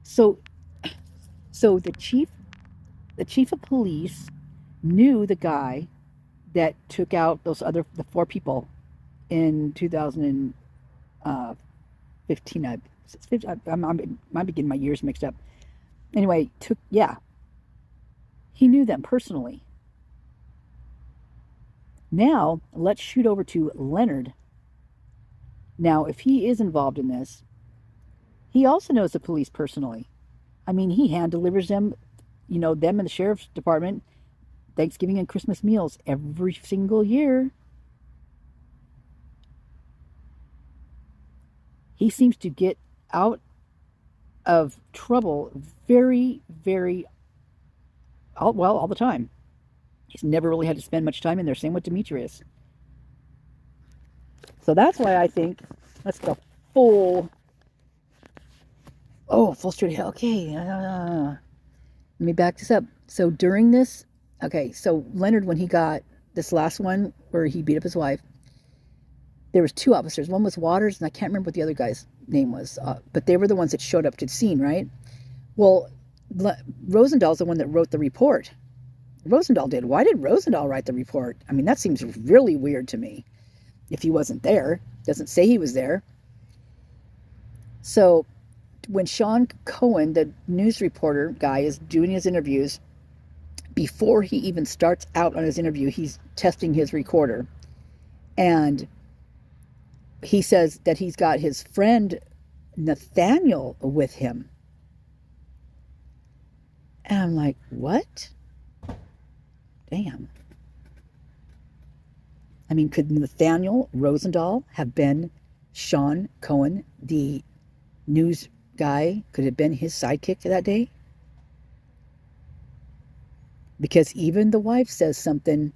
So the chief of police knew the guy that took out the 4 people in 2015. I might be getting my years mixed up. Anyway, he knew them personally. Now let's shoot over to Leonard. Now, if he is involved in this, he also knows the police personally. I mean, he hand delivers them, them and the sheriff's department, Thanksgiving and Christmas meals every single year. He seems to get out of trouble very, very all the time. He's never really had to spend much time in there. Same with Demetrius. So that's why I think that's the full straight ahead. Okay. Let me back this up. So during this, so Leonard, when he got this last one where he beat up his wife, there was 2 officers. One was Waters, and I can't remember what the other guy's name was, but they were the ones that showed up to the scene, right? Well, Rosendaal's the one that wrote the report. Rosendahl did. Why did Rosendahl write the report? I mean, that seems really weird to me. If he wasn't there, doesn't say he was there. So when Sean Cohen, the news reporter guy, is doing his interviews, before he even starts out on his interview, he's testing his recorder. And he says that he's got his friend Nathaniel with him. And I'm like, what? Damn. I mean, could Nathaniel Rosendahl have been Sean Cohen, the news guy? Could it have been his sidekick that day? Because even the wife says something,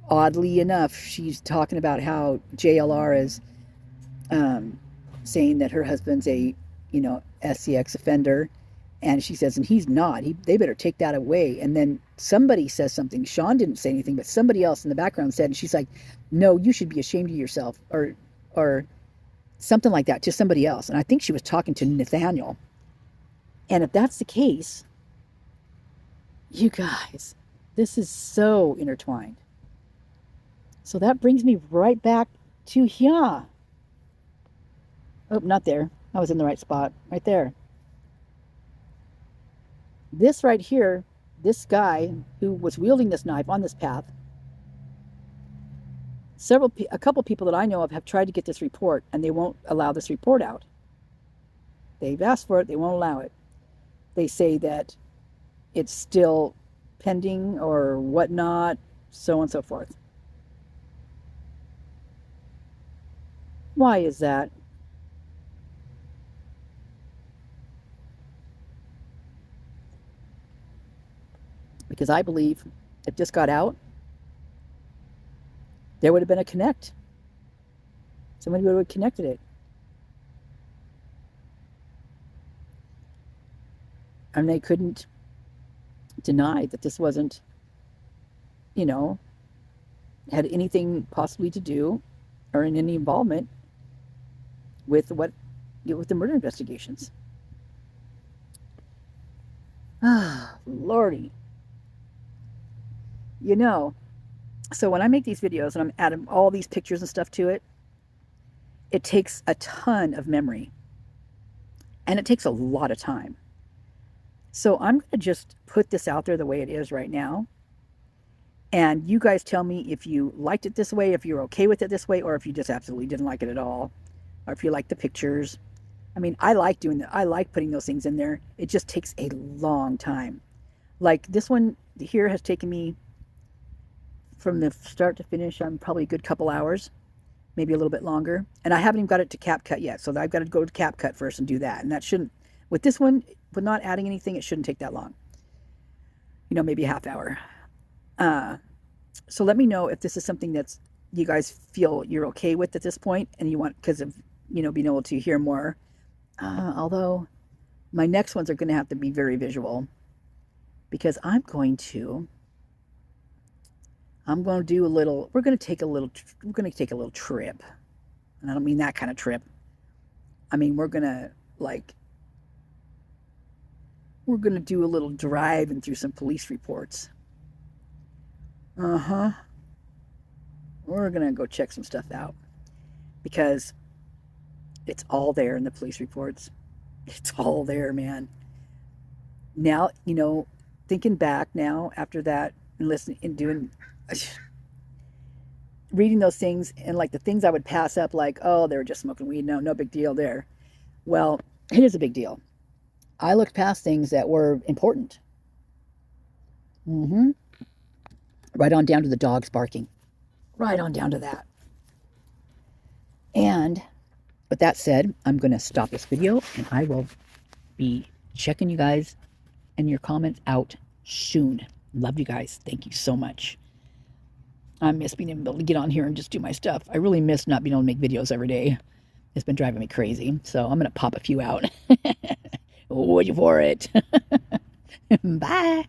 oddly enough, she's talking about how JLR is saying that her husband's a, SCX offender. And she says, and he's not. They better take that away. And then somebody says something. Sean didn't say anything, but somebody else in the background said, and she's like, no, you should be ashamed of yourself, or something like that to somebody else. And I think she was talking to Nathaniel. And if that's the case, You guys, this is so intertwined. So that brings me right back to here. Oh, not there. I was in the right spot. Right there. This right here, this guy who was wielding this knife on this path, a couple people that I know of have tried to get this report, and they won't allow this report out. They've asked for it. They won't allow it. They say that it's still pending or whatnot, so on and so forth. Why is that? Because I believe if this got out, there would have been a connect. Somebody would have connected it. And they couldn't deny that this wasn't, had anything possibly to do or in any involvement with with the murder investigations. Ah, Lordy. So when I make these videos and I'm adding all these pictures and stuff to it, it takes a ton of memory. And it takes a lot of time. So I'm going to just put this out there the way it is right now. And you guys tell me if you liked it this way, if you're okay with it this way, or if you just absolutely didn't like it at all, or if you like the pictures. I mean, I like putting those things in there. It just takes a long time. Like this one here has taken me from the start to finish, I'm probably a good couple hours, maybe a little bit longer. And I haven't even got it to CapCut yet. So I've got to go to CapCut first and do that. And that shouldn't, with this one, with not adding anything, it shouldn't take that long. Maybe a half hour. So let me know if this is something that's you guys feel you're okay with at this point, and you want, because of being able to hear more. Although my next ones are going to have to be very visual, because we're going to take a little trip. And I don't mean that kind of trip. I mean, we're going to do a little driving through some police reports. We're going to go check some stuff out, because it's all there in the police reports. It's all there, man. Now, thinking back now after that and listening and reading those things, and like the things I would pass up, like, oh, they were just smoking weed. No big deal there. Well, it is a big deal. I looked past things that were important. Right on down to the dogs barking. Right on down to that. And with that said, I'm going to stop this video, and I will be checking you guys and your comments out soon. Love you guys. Thank you so much. I miss being able to get on here and just do my stuff. I really miss not being able to make videos every day. It's been driving me crazy. So I'm going to pop a few out. Wait for it. Bye.